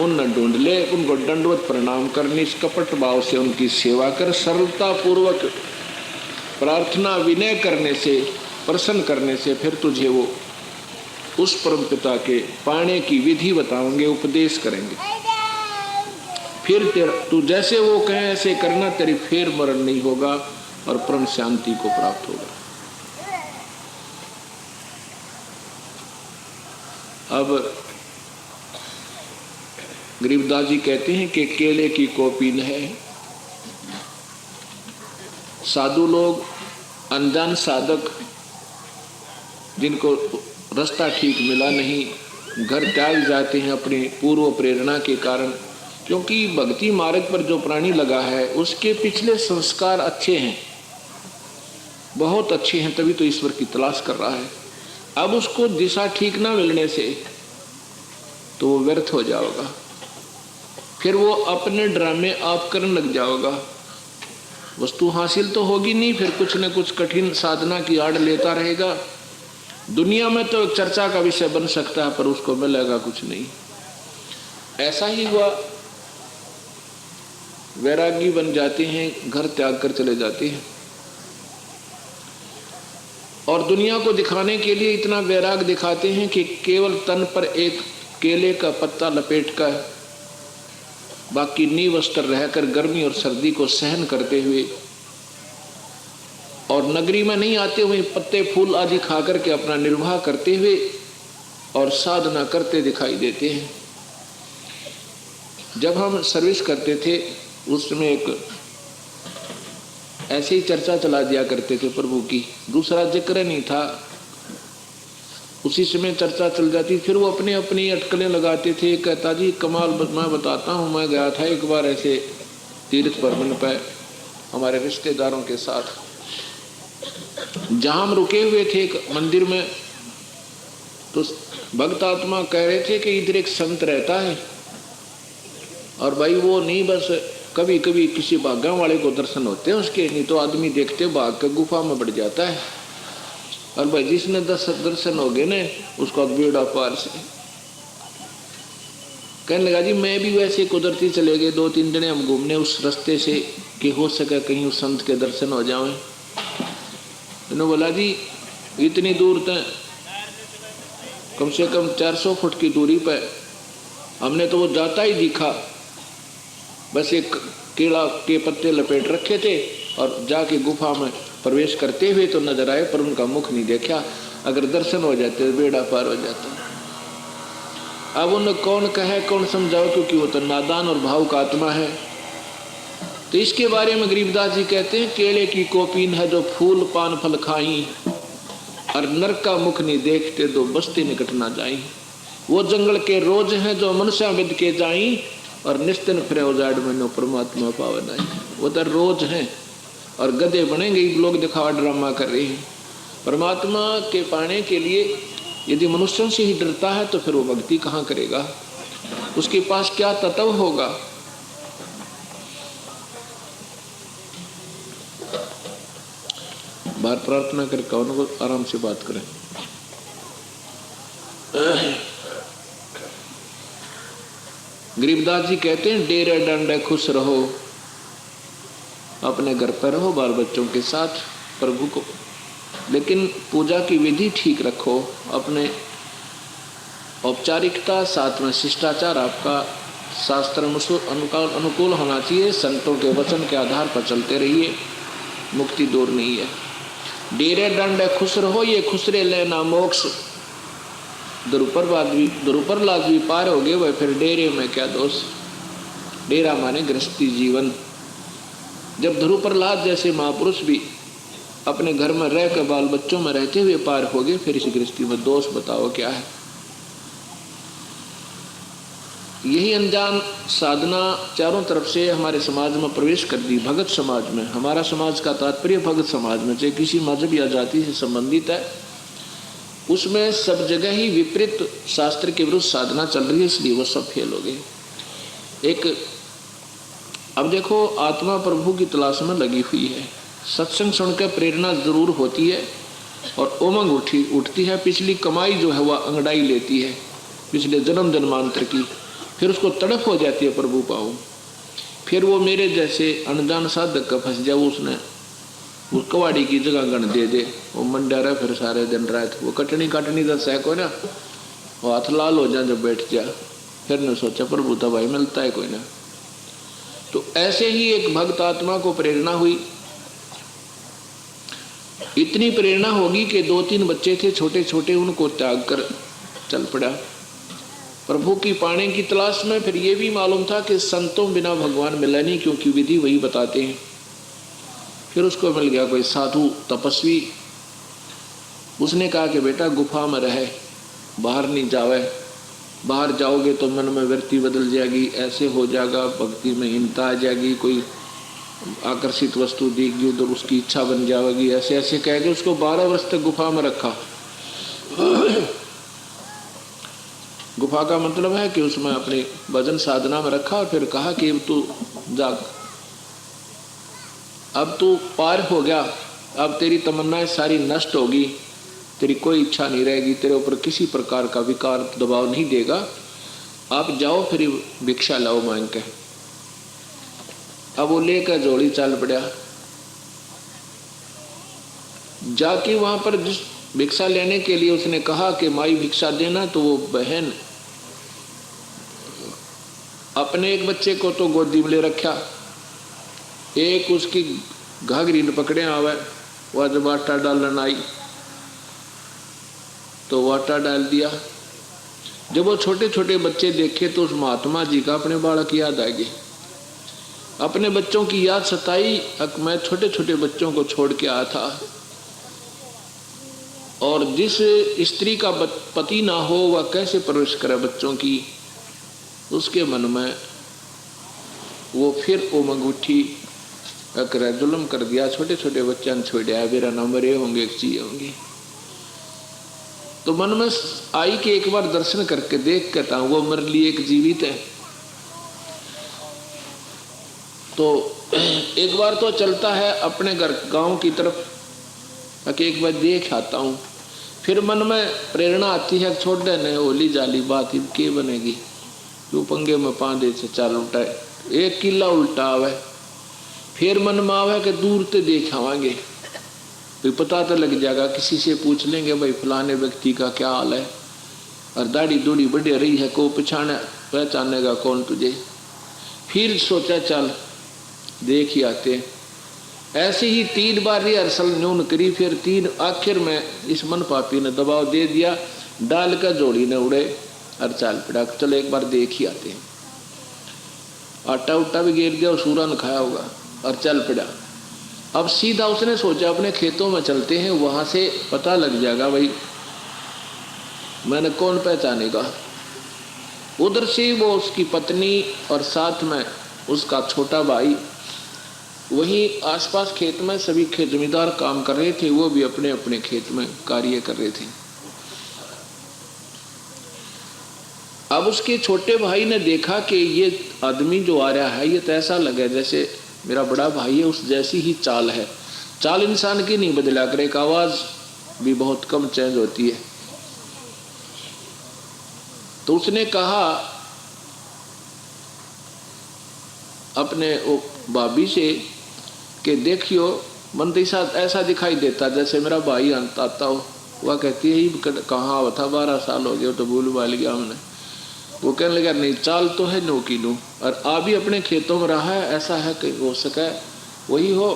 उन ढूंढ ले, उनको दंडवत प्रणाम कर, निष्कपट भाव से उनकी सेवा कर, सरलता पूर्वक प्रार्थना विनय करने से, प्रसन्न करने से फिर तुझे वो उस परम पिता के पाने की विधि बताएंगे, उपदेश करेंगे। फिर तेरा तू जैसे वो कहे ऐसे करना, तेरी फिर मरण नहीं होगा और परम शांति को प्राप्त होगा। अब गरीबदास जी कहते हैं कि केले की कोपीन है। साधु लोग, अनजान साधक, जिनको रास्ता ठीक मिला नहीं, घर त्याग जाते हैं अपनी पूर्व प्रेरणा के कारण, क्योंकि भक्ति मार्ग पर जो प्राणी लगा है उसके पिछले संस्कार अच्छे हैं, बहुत अच्छे हैं, तभी तो ईश्वर की तलाश कर रहा है। अब उसको दिशा ठीक ना मिलने से तो वो व्यर्थ हो जाएगा, फिर वो अपने ड्रामे आप करने लग जाओगा, वस्तु हासिल तो होगी नहीं, फिर कुछ न कुछ कठिन साधना की आड़ लेता रहेगा। दुनिया में तो एक चर्चा का विषय बन सकता है, पर उसको मिलेगा कुछ नहीं। ऐसा ही हुआ, वैरागी बन जाते हैं, घर त्याग कर चले जाते हैं और दुनिया को दिखाने के लिए इतना वैराग दिखाते हैं कि केवल तन पर एक केले का पत्ता लपेट कर, बाकी निवस्त्र रहकर गर्मी और सर्दी को सहन करते हुए और नगरी में नहीं आते हुए पत्ते फूल आदि खा करके अपना निर्वाह करते हुए और साधना करते दिखाई देते हैं। जब हम सर्विस करते थे उसमें एक ऐसे ही चर्चा चला दिया करते थे प्रभु की, दूसरा जिक्र नहीं था, उसी समय चर्चा चल जाती। फिर वो अपनी अपनी अटकलें लगाते थे। कहता जी कमाल मैं बताता हूँ, मैं गया था एक बार ऐसे तीर्थ भ्रमण पर हमारे रिश्तेदारों के साथ, जहाँ हम रुके हुए थे एक मंदिर में, तो भक्त आत्मा कह रहे थे कि इधर एक संत रहता है और भाई वो नहीं, बस कभी कभी किसी भाग्यों वाले को दर्शन होते हैं उसके, नहीं तो आदमी देखते भाग के गुफा में बढ़ जाता है। और भाई जिसने दर्शन हो गए ना उसका बेड़ा पार से। कहने लगा जी मैं भी वैसे कुदरती चले गए, 2-3 दिन हम घूमने उस रास्ते से कि हो सके कहीं उस संत के दर्शन हो जाएं। उन्होंने बोला जी इतनी दूर तक कम से कम 400 फुट की दूरी पर हमने तो वो जाता ही दिखा, बस एक केला के पत्ते लपेट रखे थे और जाके गुफा में प्रवेश करते हुए तो नजर आए, पर उनका मुख नहीं देखा। अगर दर्शन हो जाते तो बेड़ा पार हो जाता। अब उन्हें कौन कहे कौन समझाओ, क्योंकि वो तो नादान और भावुक आत्मा है। तो इसके बारे में गरीबदास जी कहते हैं केले की कोपीन है जो फूल पान फल खाई, और नरक का मुख नहीं देखते दो बस्ती निकट ना जाई। वो जंगल के रोज हैं जो मनुष्य विद के जाई, और निस्तिन फिरे उजाड़ में नो परमात्मा पावन आई। वो तो रोज हैं और गधे बनेंगे, लोग दिखावा ड्रामा कर रहे हैं। परमात्मा के पाने के लिए यदि मनुष्यों से ही डरता है तो फिर वो भक्ति कहाँ करेगा, उसके पास क्या तत्व होगा। बाहर प्रार्थना कर कौन को आराम से बात करें। गरीबदास जी कहते हैं डेरे डंडे खुश रहो, अपने घर पर रहो बाल बच्चों के साथ प्रभु को, लेकिन पूजा की विधि ठीक रखो, अपने औपचारिकता साथ में शिष्टाचार आपका शास्त्र अनुकूल होना चाहिए। संतों के वचन के आधार पर चलते रहिए, मुक्ति दूर नहीं है। डेरे डंडे खुश रहो, ये खुसरे लेना मोक्ष, दुरुपर लाज भी पार हो गए वह, फिर डेरे में क्या दोष। डेरा माने गृहस्थी जीवन। जब ध्रुप्रहलाद जैसे महापुरुष भी अपने घर में रह कर बाल बच्चों में रहते हुए पार हो गए, फिर इस गृहस्थी में दोष बताओ क्या है। यही अनजान साधना चारों तरफ से हमारे समाज में प्रवेश कर दी, भगत समाज में। हमारा समाज का तात्पर्य भगत समाज में, चाहे किसी मजहब या जाति से संबंधित है, उसमें सब जगह ही विपरीत शास्त्र के विरुद्ध साधना चल रही है, इसलिए वो सब फेल हो गए। एक अब देखो, आत्मा प्रभु की तलाश में लगी हुई है, सत्संग सुनकर प्रेरणा जरूर होती है और उमंग उठती है, पिछली कमाई जो है वह अंगड़ाई लेती है पिछले जन्म जन्मांतर की, फिर उसको तड़प हो जाती है प्रभु पाओ। फिर वो मेरे जैसे अनजान साधक का फंस जाओ, उसने वो कवाड़ी की जगह गण दे दे, वो मंडा रहा फिर सारे दिन रात, वो कटनी दस है कोई ना, वो हाथ लाल हो जाए जब बैठ जा, फिर ने सोचा प्रभु तो भाई मिलता है कोई ना। तो ऐसे ही एक भक्त आत्मा को प्रेरणा हुई, इतनी प्रेरणा होगी कि 2-3 बच्चे थे छोटे छोटे, उनको त्याग कर चल पड़ा प्रभु की पाने की तलाश में। फिर ये भी मालूम था कि संतों बिना भगवान मिला नहीं, क्योंकि विधि वही बताते हैं। फिर उसको मिल गया कोई साधु तपस्वी, उसने कहा कि बेटा गुफा में रहे, बाहर नहीं जावे, बाहर जाओगे तो मन में वृत्ति बदल जाएगी, ऐसे हो जाएगा, भक्ति में हीनता आ जाएगी, कोई आकर्षित वस्तु दिखेगी उधर उसकी इच्छा बन जाएगी, ऐसे ऐसे कह के उसको 12 वर्ष तक गुफा में रखा। गुफा का मतलब है कि उसमें अपने भजन साधना में रखा और फिर कहा कि तू जाग, अब तू पार हो गया, अब तेरी तमन्नाएं सारी नष्ट होगी, तेरी कोई इच्छा नहीं रहेगी, तेरे ऊपर किसी प्रकार का विकार दबाव नहीं देगा, आप जाओ फिर भिक्षा लाओ मांग के। अब वो लेकर जोड़ी चल पड़ा, जाके वहां पर जिस भिक्षा लेने के लिए उसने कहा कि माई भिक्षा देना, तो वो बहन अपने एक बच्चे को तो गोदी में ले रखा, एक उसकी घाघरी ने पकड़े आवे, वह जब आटा डालन आई तो वो आटा डाल दिया। जब वो छोटे छोटे बच्चे देखे तो उस महात्मा जी का अपने बालक याद आ गए, अपने बच्चों की याद सताई। मैं छोटे छोटे बच्चों को छोड़ के आया था, और जिस स्त्री का पति ना हो वह कैसे परवरिश करे बच्चों की, उसके मन में वो फिर उमंग उठी, अकर जुल्म कर दिया, छोटे छोटे बच्चा ने छोड़ा, मेरा ना मरे होंगे एक चीज होंगी। तो मन में आई कि एक बार दर्शन करके देख कहता हूँ, वो मरली एक जीवित है। तो एक बार तो चलता है अपने घर गांव की तरफ, कि एक बार देख आता हूँ। फिर मन में प्रेरणा आती है, छोड़ देने होली जाली बात के बनेगी, क्यों पंगे में पांदे से चाल उल्टा, एक किला उल्टा आवे। फिर मन में आवे कि दूर से देख आवांगे, तो पता तो लग जाएगा, किसी से पूछ लेंगे भाई फलाने व्यक्ति का क्या हाल है, और दाढ़ी दूढ़ी बढ़ रही है, को पहचानेगा कौन तुझे। फिर सोचा चल देख ही आते। ऐसे ही 3 बार रिहर्सल न्यून करी, फिर 3 आखिर में इस मन पापी ने दबाव दे दिया, डाल कर जोड़ी ने उड़े और चाल पड़ा, चलो एक बार देख ही आते हैं। आटा उट्टा भी गिर दिया और सूरा ने खाया होगा और चल पड़ा। अब सीधा उसने सोचा अपने खेतों में चलते हैं, वहां से पता लग जाएगा भाई मैंने कौन पहचानेगा। उधर से वो उसकी पत्नी और साथ में उसका छोटा भाई वहीं आसपास खेत में सभी खेत जमींदार काम कर रहे थे, वो भी अपने अपने खेत में कार्य कर रहे थे। अब उसके छोटे भाई ने देखा कि ये आदमी जो आ रहा है ये तो ऐसा लगे जैसे मेरा बड़ा भाई है, उस जैसी ही चाल है। चाल इंसान की नहीं बदला करे, एक आवाज भी बहुत कम चेंज होती है। तो उसने कहा अपने भाभी से कि देखियो मन तो ऐसा दिखाई देता जैसे मेरा भाई आता हो। वह कहती है कहाँ हुआ था, 12 साल हो गए तो भूल भाल गया हमने। वो कहने लगा नहीं चाल तो है नो की नो, और आ भी अपने खेतों में रहा है, ऐसा है कि हो सके वही हो।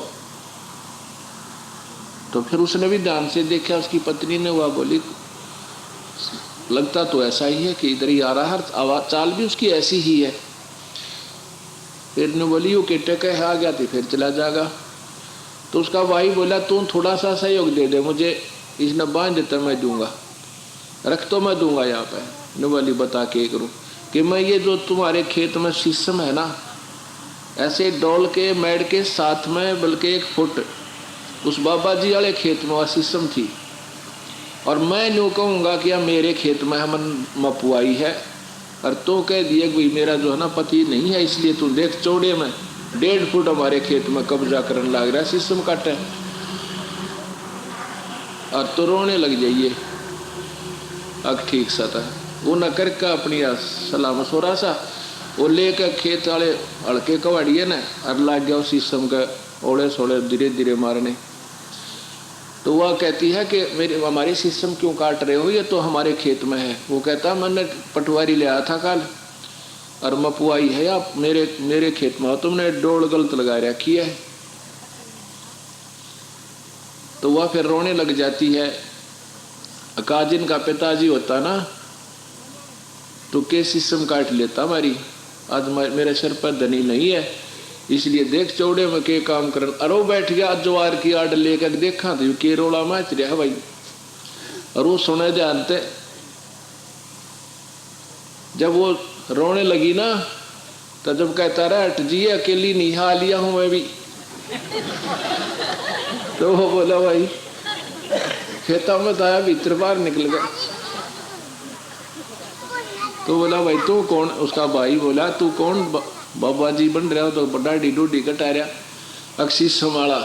तो फिर उसने भी ध्यान से देखा, उसकी पत्नी ने वह बोली लगता तो ऐसा ही है कि इधर ही आ रहा है, आवाज चाल भी उसकी ऐसी ही है। फिर ने बोली वो केटे कह आ गया तो फिर चला जाएगा। तो उसका भाई बोला तू थोड़ा सा सहयोग दे दे मुझे, इसने बांध देता मैं दूंगा, रख तो मैं दूंगा यहाँ पे। ने बोली बता के करूँ कि मैं ये जो तुम्हारे खेत में शीशम है ना, ऐसे डोल के मेड़ के साथ में बल्कि 1 फुट उस बाबा जी वाले खेत में वह शीशम थी, और मैं यूँ कहूँगा कि मेरे खेत में हम मपुआई है, और तो कह दिए कि मेरा जो है ना पति नहीं है, इसलिए तू देख चौड़े में 1.5 फुट हमारे खेत में कब्जा करने लग रहा है, शीशम काटे। और तो रोने लग जाइए। अब ठीक सा था वो न करके अपनी सलाह मशोरा सा वो लेकर खेत वाले हड़के कवाड़िए न और लाग गया उस शीशम के ओढ़े सोड़े धीरे धीरे मारने। तो वह कहती है कि हमारे शीशम क्यों काट रहे हो, ये तो हमारे खेत में है। वो कहता मैंने पटवारी ले आया था कल और मपुआई है आप मेरे खेत में हो, तुमने डोल गलत लगा रखी है। तो वह फिर रोने लग जाती है। काजिन का पिताजी होता ना तो के शीशम काट लेता हमारी, आज मेरे सिर पर धनी नहीं है, इसलिए देख चौड़े में के काम कर। अरे बैठ गया जवार की आड़ लेकर देखा तो के रोला मैच रहा भाई। और वो सुने जानते जब वो रोने लगी ना तो जब कहता रहा हट जी अकेली निहा लिया हूं मैं भी। तो वो बोला भाई खेता में आया भीतर बाहर निकल गया। तो बोला भाई तू कौन, उसका भाई बोला तू कौन बाबा जी बन रहा हो, तो बड़ा ढूढ़ी कटा रहा अक्सी समाला।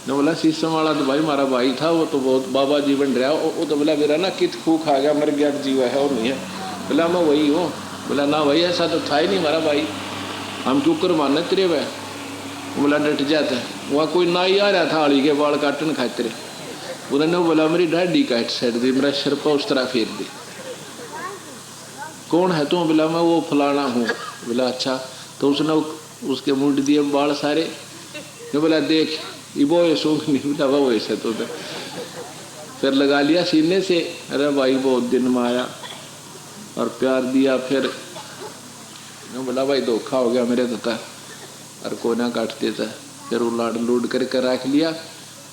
ने बोला शीशम वाला तो भाई हमारा भाई था, वो तो बहुत बाबा जी बन रहा। वो तो बोला मेरा ना कित खू खा गया मर गया जीवा है और नहीं है। बोला मैं वही हूँ। बोला ना भाई ऐसा तो था ही नहीं हमारा भाई, हम क्यों कर माने तेरे वह। बोला डट जाता है। वहाँ कोई नाई आ रहा था आड़ी के बाल काटन खाते रहे। उन्होंने बोला मेरी ढाडी काट साइड दी, मेरा सिर पर उस तरह फेर दी। कौन है तू? बोला मैं वो फलाना हूँ। बोला अच्छा। तो उसने उसके मुंड दिए बाल सारे। बोला देख वो ऐसो नहीं। बोला वो ऐसे तो फिर लगा लिया सीने से। अरे भाई बहुत दिन में आया और प्यार दिया। फिर बोला भाई धोखा हो गया मेरे तो और कोना काटते था। फिर वो लाड लूड करके रख लिया,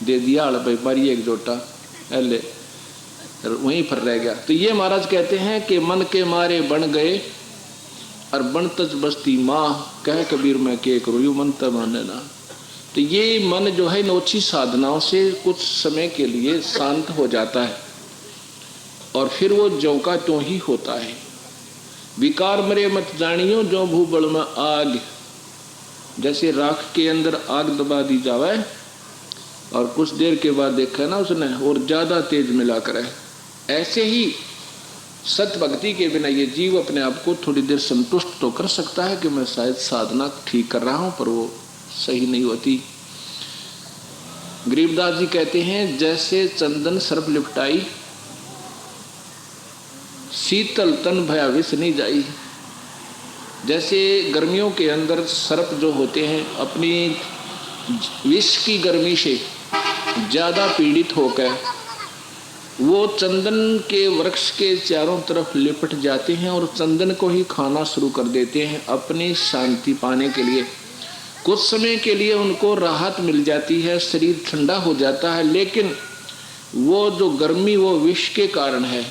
दे दिया हल भाई मारी एक जोटा ले, वहीं पर रह गया। तो ये महाराज कहते हैं कि मन के मारे बन गए और बन तज बस्ती माँ कह कबीर मैं के करूँ यू मन तब माने ना। तो ये मन जो है नोची साधनाओं से कुछ समय के लिए शांत हो जाता है और फिर वो ज्यों का त्यों ही होता है। विकार मरे मत जानियो जो भूबल में आग, जैसे राख के अंदर आग दबा दी जावे और कुछ देर के बाद देखा ना उसने और ज्यादा तेज मिला कर है, ऐसे ही सत भक्ति के बिना ये जीव अपने आप को थोड़ी देर संतुष्ट तो कर सकता है कि मैं शायद साधना ठीक कर रहा हूं, पर वो सही नहीं होती। गरीबदास जी कहते हैं जैसे चंदन सर्प लिपटाई शीतल तन भया विष नहीं जाई। जैसे गर्मियों के अंदर सर्प जो होते हैं अपनी विष की गर्मी से ज्यादा पीड़ित होकर वो चंदन के वृक्ष के चारों तरफ लिपट जाते हैं और चंदन को ही खाना शुरू कर देते हैं अपनी शांति पाने के लिए। कुछ समय के लिए उनको राहत मिल जाती है, शरीर ठंडा हो जाता है, लेकिन वो जो गर्मी वो विष के कारण है,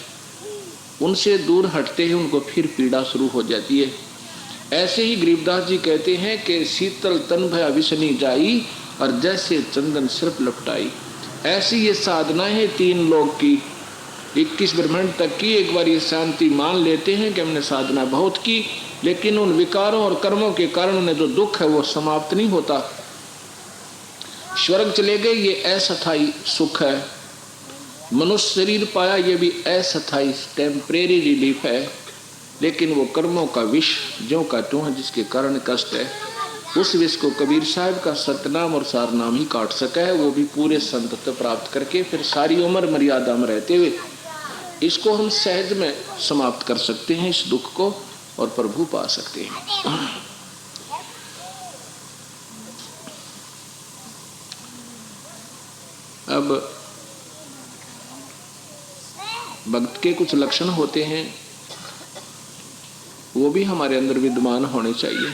उनसे दूर हटते ही उनको फिर पीड़ा शुरू हो जाती है। ऐसे ही गरीबदास जी कहते हैं कि शीतल तन भय विषनी जाई और जैसे चंदन सिर्फ लपटाई। ऐसी ये साधना है 3 लोक की, 21 ब्रह्मांड तक की। एक बार ये शांति मान लेते हैं कि हमने साधना बहुत की, लेकिन उन विकारों और कर्मों के कारण उन्हें जो दुख है वो समाप्त नहीं होता। स्वर्ग चले गए, ये अस्थायी सुख है। मनुष्य शरीर पाया, ये भी अस्थायी टेम्परेरी रिलीफ है, लेकिन वो कर्मों का विष ज्यों का त्यों है, जिसके कारण कष्ट है। उस विष को कबीर साहब का सतनाम और सारनाम ही काट सका है, वो भी पूरे संतत्व प्राप्त करके फिर सारी उम्र मर्यादा में रहते हुए इसको हम सहज में समाप्त कर सकते हैं, इस दुख को, और प्रभु पा सकते हैं। अब भक्त के कुछ लक्षण होते हैं, वो भी हमारे अंदर विद्यमान होने चाहिए।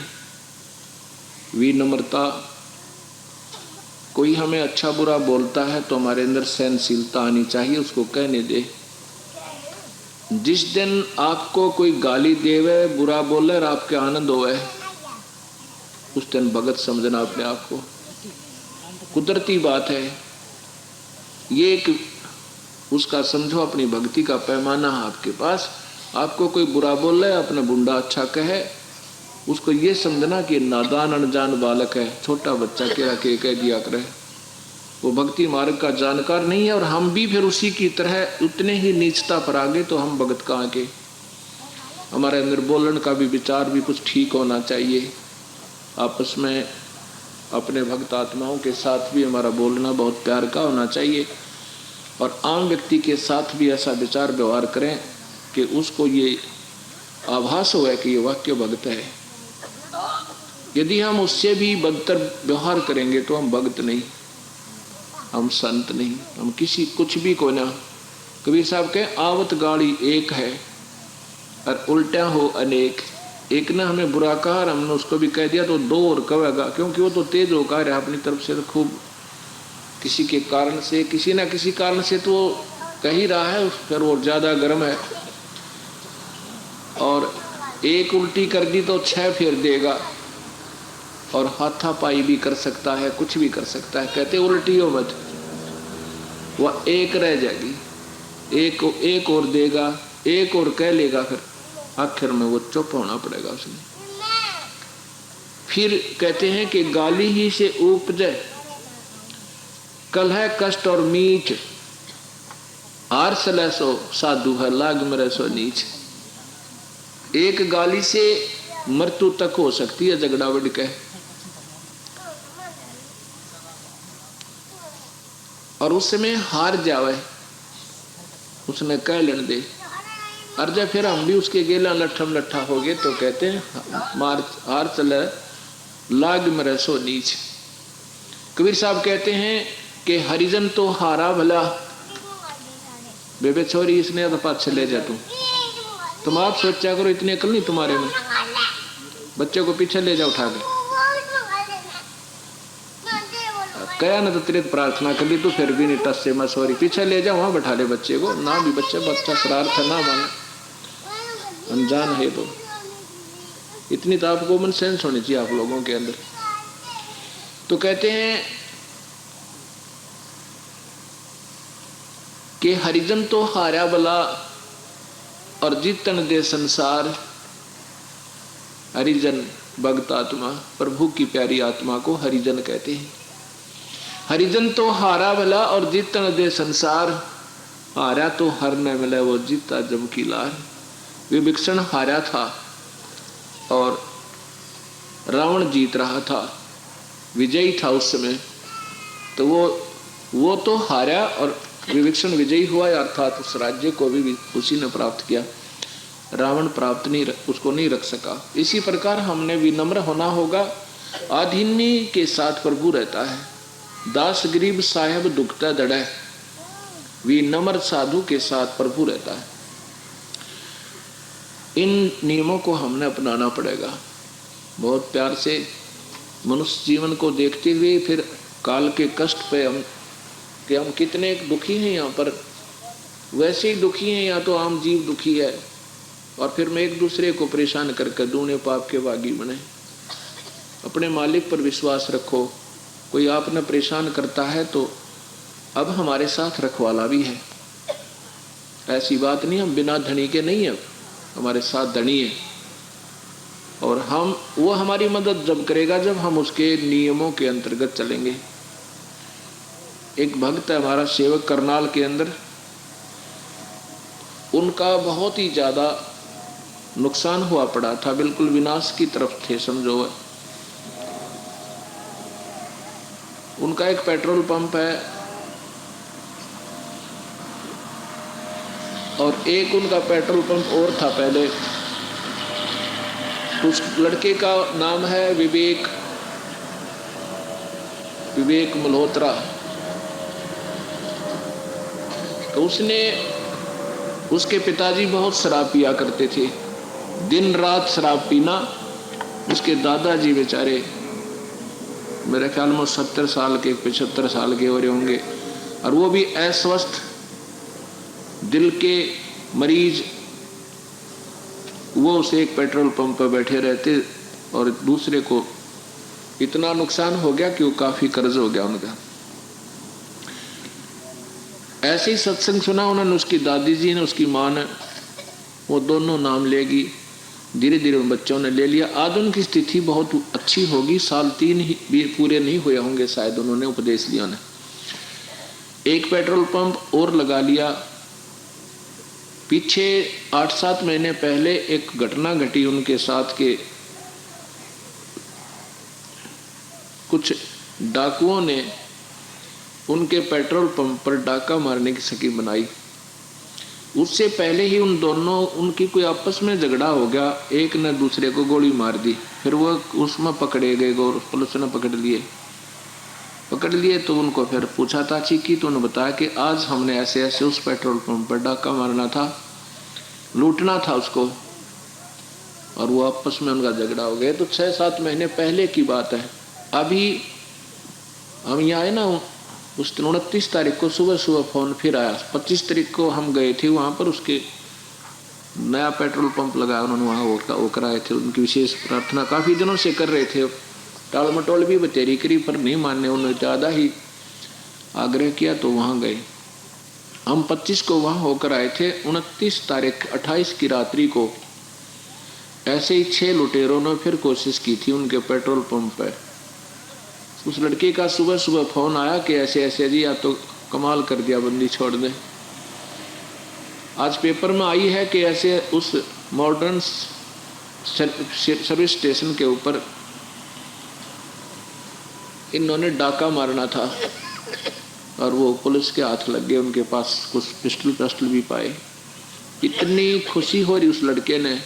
विनम्रता, कोई हमें अच्छा बुरा बोलता है तो हमारे अंदर सहनशीलता आनी चाहिए, उसको कहने दे। जिस दिन आपको कोई गाली देवे, बुरा बोले और आपके आनंद होवे, उस दिन भगत समझना अपने आप को। कुदरती बात है ये, एक उसका समझो अपनी भक्ति का पैमाना है आपके पास। आपको कोई बुरा बोले, अपना बुंडा अच्छा कहे, उसको ये समझना कि नादान अनजान बालक है, छोटा बच्चा के कह दिया करे, वो भक्ति मार्ग का जानकार नहीं है। और हम भी फिर उसी की तरह उतने ही नीचता पर आगे, तो हम भगत कहाँ के। हमारे अंदर बोलने का भी विचार भी कुछ ठीक होना चाहिए। आपस में अपने भक्त आत्माओं के साथ भी हमारा बोलना बहुत प्यार का होना चाहिए, और आम व्यक्ति के साथ भी ऐसा विचार व्यवहार करें कि उसको ये आभास हो कि ये वाक्य भक्त है। यदि हम उससे भी बदतर व्यवहार करेंगे तो हम भक्त नहीं, हम संत नहीं, हम किसी कुछ भी को ना। कबीर साहब कहे आवत गाड़ी एक है और उल्टा हो अनेक। एक ने हमें बुरा कहा और हमने उसको भी कह दिया तो 2 और कहेगा, क्योंकि वो तो तेज होकर है अपनी तरफ से, तो खूब किसी के कारण से, किसी ना किसी कारण से तो कह ही रहा है, फिर वो ज्यादा गर्म है। और एक उल्टी कर दी तो 6 फेर देगा, और हाथापाई भी कर सकता है, कुछ भी कर सकता है। कहते उल्टी हो मत, वह एक रह जाएगी, एक और देगा, एक और कह लेगा, फिर आखिर में वो चुप होना पड़ेगा उसने। फिर कहते हैं कि गाली ही से उपजे कलह कष्ट और मीठ, आर सलै सो साधु है लाग मेरे सो नीच। एक गाली से मृत्यु तक हो सकती है, झगड़ा बढ़ के, और उस समय हार जावे, उसने कह लेने दे। और जब फिर हम भी उसके गेला लट्ठम लट्ठा हो गए तो कहते हैं मार हार चले लाग मेरे सो नीच। कबीर साहब कहते हैं कि हरिजन तो हारा भला, बेबे छोरी इसने तो पास ले जा तुम आप सोचा करो, इतनी अकल नहीं तुम्हारे में। बच्चे को पीछे ले जा उठा के, कया ना तो तेरे प्रार्थना कर ली, तो फिर भी नहीं टस से मैं सॉरी, पीछे ले जा, वहां बैठा ले बच्चे को ना। भी बच्चा शरारत है ना माने, अनजान है तो। इतनी तो आपको कॉमन सेंस होनी चाहिए आप लोगों के अंदर। तो कहते हैं कि हरिजन तो हारा भला और जीतन दे संसार। हरिजन भक्त आत्मा, प्रभु की प्यारी आत्मा को हरिजन कहते हैं। हरिजन तो हारा भला और जीतन दे संसार। हारा तो हर न मिले, वो जीता जम की लार। विभीषण हारा था और रावण जीत रहा था, विजयी था उस समय। तो वो तो हारा और विभीषण विजयी हुआ, अर्थात उस राज्य को भी उसी ने प्राप्त किया। रावण प्राप्त नहीं, उसको नहीं रख सका। इसी प्रकार हमने विनम्र होना होगा। आधीनी के साथ प्रभु रहता है। दास गरीब साहेब दुखता दड़े, विनम्र साधु के साथ प्रभु रहता है। इन नियमों को हमने अपनाना पड़ेगा। बहुत प्यार से मनुष्य जीवन को देखते हुए फिर काल के कष्ट पे हम कितने दुखी हैं यहाँ पर, वैसे ही दुखी हैं या तो आम जीव दुखी है, और फिर मैं एक दूसरे को परेशान करके दूने पाप के बागी बने। अपने मालिक पर विश्वास रखो। कोई आपने परेशान करता है तो अब हमारे साथ रखवाला भी है, ऐसी बात नहीं हम बिना धनी के नहीं है, हमारे साथ धनी है। और वो हमारी मदद जब करेगा जब हम उसके नियमों के अंतर्गत चलेंगे। एक भक्त है हमारा सेवक करनाल के अंदर, उनका बहुत ही ज्यादा नुकसान हुआ पड़ा था, बिल्कुल विनाश की तरफ थे समझो। उनका एक पेट्रोल पंप है और एक उनका पेट्रोल पंप और था पहले। उस लड़के का नाम है विवेक मल्होत्रा। तो उसके पिताजी बहुत शराब पिया करते थे, दिन रात शराब पीना। उसके दादाजी बेचारे मेरे ख्याल में 70 साल के 75 साल के हो रहे होंगे, और वो भी अस्वस्थ दिल के मरीज। वो उसे एक पेट्रोल पंप पर बैठे रहते और दूसरे को इतना नुकसान हो गया कि वो काफी कर्ज हो गया उनका। ऐसे ही सत्संग सुना उन्होंने, उसकी दादी जी ने उसकी माँ ने, वो दोनों नाम लेगी। धीरे धीरे उन बच्चों ने ले लिया। आज उनकी स्थिति बहुत अच्छी होगी, साल 3 ही भी पूरे नहीं हुए होंगे शायद, उन्होंने उपदेश लिया ने। एक पेट्रोल पंप और लगा लिया। पीछे 8-7 महीने पहले एक घटना घटी उनके साथ के कुछ डाकुओं ने उनके पेट्रोल पंप पर डाका मारने की स्कीम बनाई। उससे पहले ही उनकी कोई आपस में झगड़ा हो गया, एक ने दूसरे को गोली मार दी। फिर वो उसमें पकड़े गए, पुलिस ने पकड़ लिए तो उनको फिर पूछताछ की तो उन्होंने बताया कि आज हमने ऐसे ऐसे उस पेट्रोल पंप पर डाका मारना था, लूटना था उसको, और वो आपस में उनका झगड़ा हो गया। तो 6-7 महीने पहले की बात है। अभी हम यहाँ आए ना, उस 29 तारीख को सुबह फोन फिर आया। 25 तारीख को हम गए थे वहाँ पर, उसके नया पेट्रोल पंप लगाया उन्होंने, वहाँ वो कराए थे। उनकी विशेष प्रार्थना काफ़ी दिनों से कर रहे थे, टाल मटोल भी बतेरी करी पर नहीं मानने, उन्होंने ज़्यादा ही आग्रह किया तो वहाँ गए। हम 25 को वहाँ होकर आए थे। 29 तारीख 28 की रात्रि को ऐसे ही 6 लुटेरों ने फिर कोशिश की थी उनके पेट्रोल पंप पर। उस लड़के का सुबह फोन आया कि ऐसे ऐसे जी, या तो कमाल कर दिया, बंदी छोड़ दे। आज पेपर में आई है कि ऐसे उस मॉडर्न सर्विस स्टेशन के ऊपर इन्होंने डाका मारना था और वो पुलिस के हाथ लग गए। उनके पास कुछ पिस्टल भी पाए। इतनी खुशी हो रही उस लड़के ने,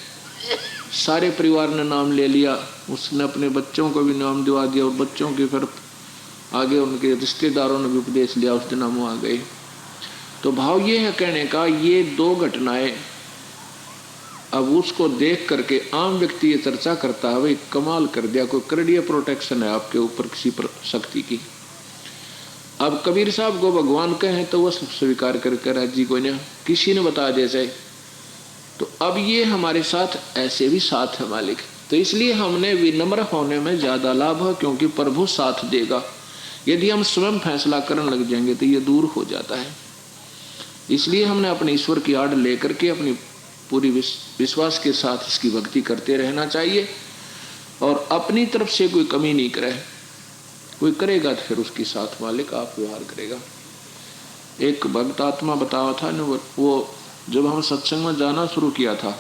सारे परिवार ने नाम ले लिया। उसने अपने बच्चों को भी नाम दिवा दिया और बच्चों के फिर आगे उनके रिश्तेदारों ने भी उपदेश लिया। उस दिन हम आ गए। तो भाव ये है कहने का, ये 2 घटनाएं अब उसको देख करके आम व्यक्ति ये चर्चा करता है, भाई कमाल कर दिया, कोई करड़िया प्रोटेक्शन है आपके ऊपर किसी पर शक्ति की। अब कबीर साहब को भगवान कहें तो वह स्वीकार करके राजी कोई नहीं, किसी ने बता दे जाए। तो अब ये हमारे साथ ऐसे भी साथ है मालिक। तो इसलिए हमने विनम्र होने में ज्यादा लाभ है, क्योंकि प्रभु साथ देगा। यदि हम स्वयं फैसला करने लग जाएंगे तो ये दूर हो जाता है। इसलिए हमने अपने ईश्वर की आड़ लेकर के अपनी पूरी विश्वास के साथ इसकी भक्ति करते रहना चाहिए, और अपनी तरफ से कोई कमी नहीं करे। कोई करेगा तो फिर उसके साथ मालिक आप व्यवहार करेगा। एक भक्त आत्मा बताया था न, वो जब हम सत्संग में जाना शुरू किया था,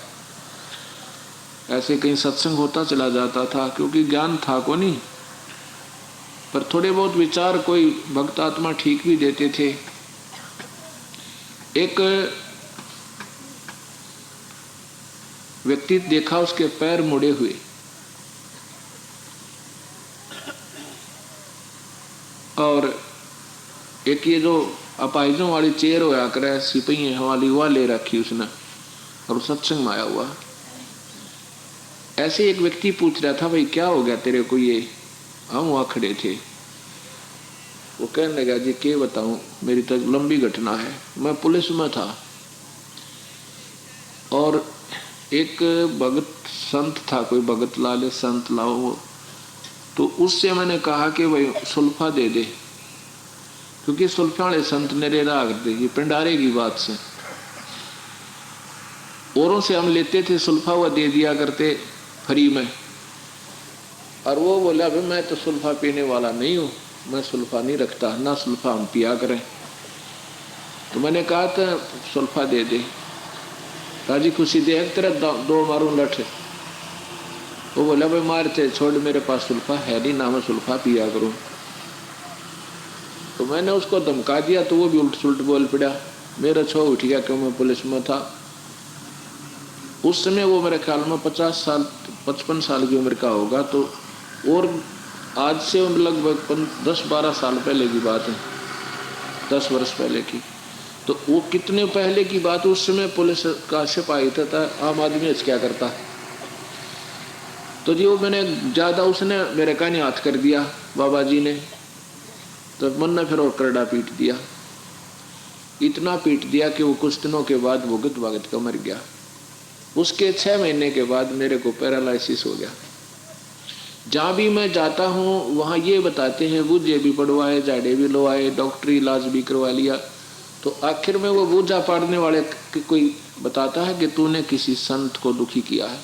ऐसे कहीं सत्संग होता चला जाता था, क्योंकि ज्ञान था को नहीं, पर थोड़े बहुत विचार कोई भक्त आत्मा ठीक भी देते थे। एक व्यक्ति देखा, उसके पैर मुड़े हुए, और एक ये जो अपाइजों वाली चेयर होया करे सिपाही वाली वह ले रखी उसने और सत्संग में आया हुआ। ऐसे एक व्यक्ति पूछ रहा था, भाई क्या हो गया तेरे को ये? हम वहाँ खड़े थे। वो कहने लगा, जी क्या बताऊं, मेरी तो लंबी घटना है। मैं पुलिस में था और एक भगत संत था, कोई भगत लाल संत लाओ वो, तो उससे मैंने कहा कि भाई सुल्फा दे दे, क्योंकि सुल्फा वाले संत ने राग दे पिंडारे की बात से औरों से हम लेते थे सुल्फा, वो दे दिया करते फ्री में। और वो बोला, भाई मैं तो सुल्फा पीने वाला नहीं हूँ, मैं सुल्फा नहीं रखता, ना सुल्फा हम पिया करें। तो मैंने कहा था सुल्फा दे दे। राजी खुशी दे तेरा दो मारूं लठ। वो बोला, भाई मारते छोड़, मेरे पास सुल्फा है नहीं, ना मैं सुल्फा पिया करूं। तो मैंने उसको धमका दिया, तो वो भी उल्ट सुलट बोल पड़ा। मेरा छो उठ गया क्यों, मैं पुलिस में था। उस समय वो मेरे ख्याल में 55 साल की उम्र का होगा। तो और आज से लगभग 10-12 साल पहले की बात है, 10 वर्ष पहले की। तो वो कितने पहले की बात, उस समय पुलिस का सिपाही था, आम आदमी क्या करता। तो जी वो मैंने ज़्यादा, उसने मेरे कान हाथ कर दिया बाबा जी ने, तो मन ने फिर और करड़ा पीट दिया। इतना पीट दिया कि वो कुछ दिनों के बाद भुगत भागत का मर गया। उसके 6 महीने के बाद मेरे को पैरालिसिस हो गया। जहाँ भी मैं जाता हूँ वहाँ ये बताते हैं बूझे भी पड़वाए, जाड़े भी लवाए, डॉक्टरी इलाज भी करवा लिया। तो आखिर में वो बूझा पाड़ने वाले कोई बताता है कि तूने किसी संत को दुखी किया है,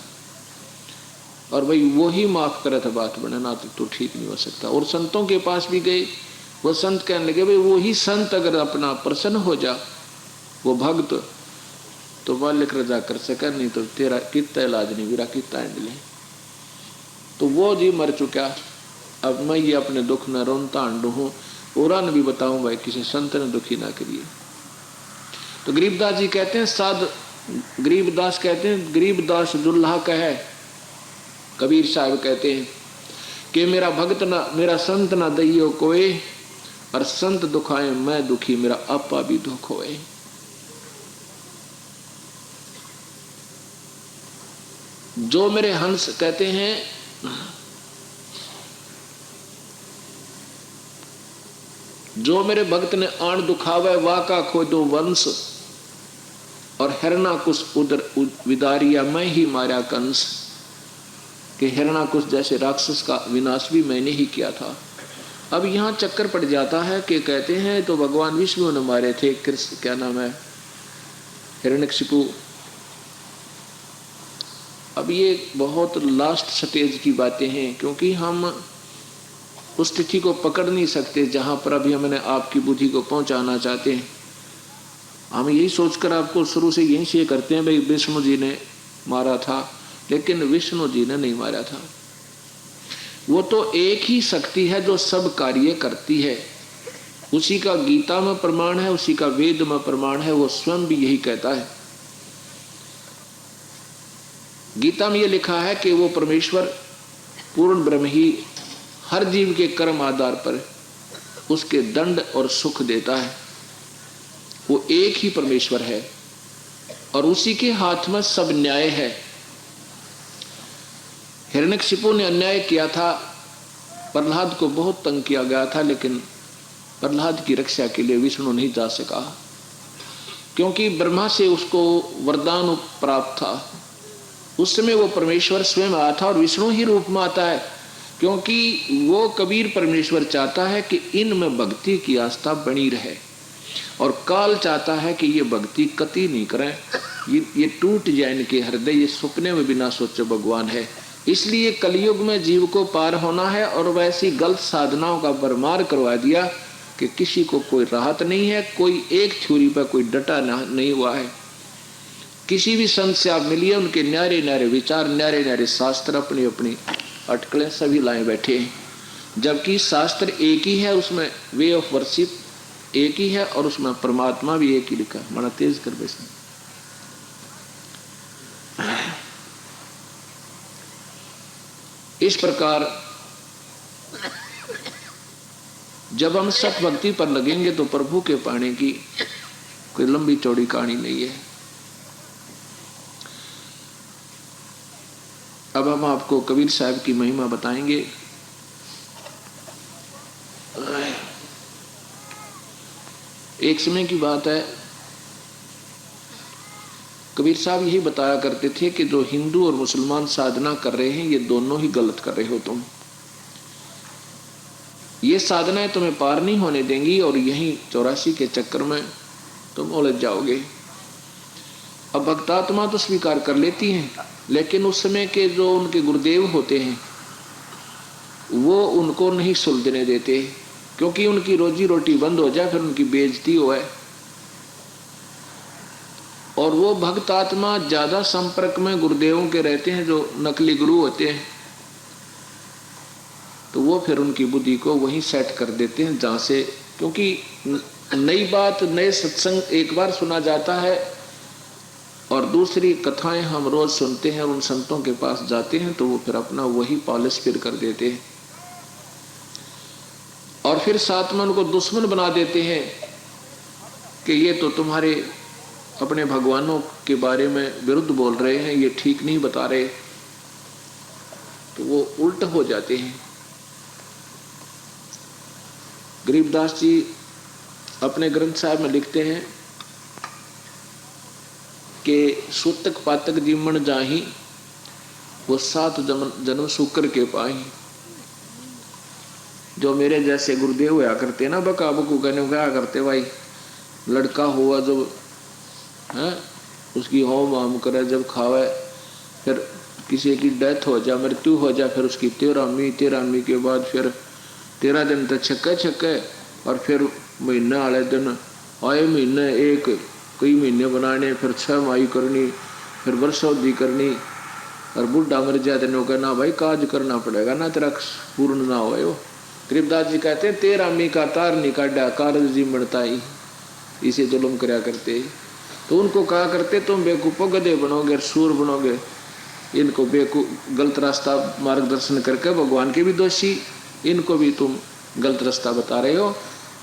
और भाई वो ही माफ करे था बात बने, ना तो ठीक नहीं हो सकता। और संतों के पास भी गए, वो संत कहने लगे, भाई वो ही संत अगर अपना प्रसन्न हो जा, वो भक्त, तो मालिक रजा कर सका, नहीं तो तेरा कितना इलाज नहीं मेरा कितना एंडले। तो वो जी मर चुका। अब मैं ये अपने दुख में रोनता आंडू हूँ, और भी बताऊं भाई किसी संत ने दुखी ना करिए। तो गरीबदास जी कहते हैं, गरीबदास कहते हैं, गरीबदास दुल्हा कहे, कबीर साहब कहते हैं कि मेरा भक्त ना, मेरा संत ना दइयो कोई, और संत दुखाए मैं दुखी, मेरा आपा भी दुख होए। जो मेरे हंस कहते हैं, जो मेरे भक्त ने आण दुखावे वाका खोदो वंश, और हिरणाकुश उधर विदारिया मैं ही मारा कंस। कि हिरणाकुश जैसे राक्षस का विनाश भी मैंने ही किया था। अब यहाँ चक्कर पड़ जाता है कि कहते हैं तो भगवान विष्णु ने मारे थे, क्या नाम है, हिरण्यकशिपु। अब ये बहुत लास्ट स्टेज की बातें हैं, क्योंकि हम उस तिथि को पकड़ नहीं सकते जहां पर अभी हमने आपकी बुद्धि को पहुंचाना चाहते हैं। हम यही सोचकर आपको शुरू से यही से करते हैं, भाई विष्णु जी ने मारा था, लेकिन विष्णु जी ने नहीं मारा था। वो तो एक ही शक्ति है जो सब कार्य करती है। उसी का गीता में प्रमाण है, उसी का वेद में प्रमाण है, वो स्वयं भी यही कहता है। गीता में ये लिखा है कि वो परमेश्वर पूर्ण ब्रह्म ही हर जीव के कर्म आधार पर उसके दंड और सुख देता है। वो एक ही परमेश्वर है और उसी के हाथ में सब न्याय है। हिरण्यकशिपु ने अन्याय किया था, प्रहलाद को बहुत तंग किया गया था, लेकिन प्रहलाद की रक्षा के लिए विष्णु नहीं जा सका, क्योंकि ब्रह्मा से उसको वरदान प्राप्त था। उस समय वो परमेश्वर स्वयं आया था और विष्णु ही रूप में आता है, क्योंकि वो कबीर परमेश्वर चाहता है कि इनमें भक्ति की आस्था बनी रहे, और काल चाहता है कि ये भक्ति कति नहीं करें, ये टूट जाए इनके हृदय, ये सपने में बिना सोचे भगवान है। इसलिए कलयुग में जीव को पार होना है, और वैसी गलत साधनाओं का भरमार करवा दिया कि किसी को कोई राहत नहीं है, कोई एक थ्योरी पर कोई डटा नहीं हुआ है। किसी भी संत से आप मिलिए, उनके न्यारे न्यारे विचार, न्यारे न्यारे शास्त्र, अपनी अपनी अटकलें सभी लाए बैठे हैं, जबकि शास्त्र एक ही है, उसमें वे ऑफ वर्शिप एक ही है, और उसमें परमात्मा भी एक ही लिखा है। माना तेज कर बैठना। इस प्रकार जब हम सत भक्ति पर लगेंगे तो प्रभु के पाने की कोई लंबी चौड़ी कहानी नहीं है। अब हम आपको कबीर साहब की महिमा बताएंगे। एक समय की बात है, कबीर साहब यही बताया करते थे कि जो हिंदू और मुसलमान साधना कर रहे हैं ये दोनों ही गलत कर रहे हो तुम। ये साधनाएं तुम्हें पार नहीं होने देंगी और यही 84 के चक्कर में तुम उलझ जाओगे। अब भक्तात्मा तो स्वीकार कर लेती हैं, लेकिन उस समय के जो उनके गुरुदेव होते हैं वो उनको नहीं सुलझने देते, क्योंकि उनकी रोजी रोटी बंद हो जाए, फिर उनकी बेइज्जती हो। और वो भक्त आत्मा ज्यादा संपर्क में गुरुदेवों के रहते हैं, जो नकली गुरु होते हैं, तो वो फिर उनकी बुद्धि को वहीं सेट कर देते हैं जहां से, क्योंकि नई बात नए सत्संग एक बार सुना जाता है और दूसरी कथाएं हम रोज सुनते हैं और उन संतों के पास जाते हैं तो वो फिर अपना वही पॉलिश फिर कर देते हैं और फिर साथ में उनको दुश्मन बना देते हैं कि ये तो तुम्हारे अपने भगवानों के बारे में विरुद्ध बोल रहे हैं, ये ठीक नहीं बता रहे, तो वो उल्ट हो जाते हैं। गरीबदास जी अपने ग्रंथ साहब में लिखते हैं कि सूतक पातक जीवन जाही, वो 7 जन्म शुक्र के पाही। जो मेरे जैसे गुरुदेव हुआ करते ना, बका बकू कहने क्या करते भाई, लड़का हुआ जब है उसकी होम वाम करे, जब खावे, फिर किसी की डेथ हो जाए, मृत्यु हो जाए, फिर उसकी 13वीं के बाद फिर 13 दिन तक छक्के और फिर महीने वाले दिन आए महीने एक कई महीने बनाने, फिर 6 माही करनी, फिर वर्षावधि करनी, और बुढ़ा मर जाए तेन कहना भाई काज करना पड़ेगा ना, तेरा पूर्ण ना हो। गरीबदास जी कहते हैं 13वीं का तार नहीं काटा, कारज जी मरता ही, इसे जुल्म कराया करते। तो उनको कहा करते तुम बेवकूफ़ों गधे बनोगे, सूर बनोगे, इनको गलत रास्ता मार्गदर्शन करके भगवान के भी दोषी, इनको भी तुम गलत रास्ता बता रहे हो,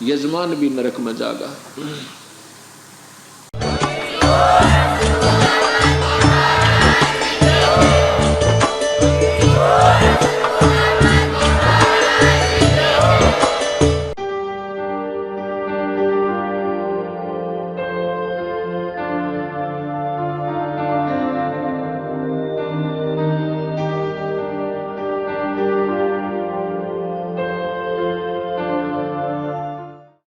यजमान भी नरक में जागा।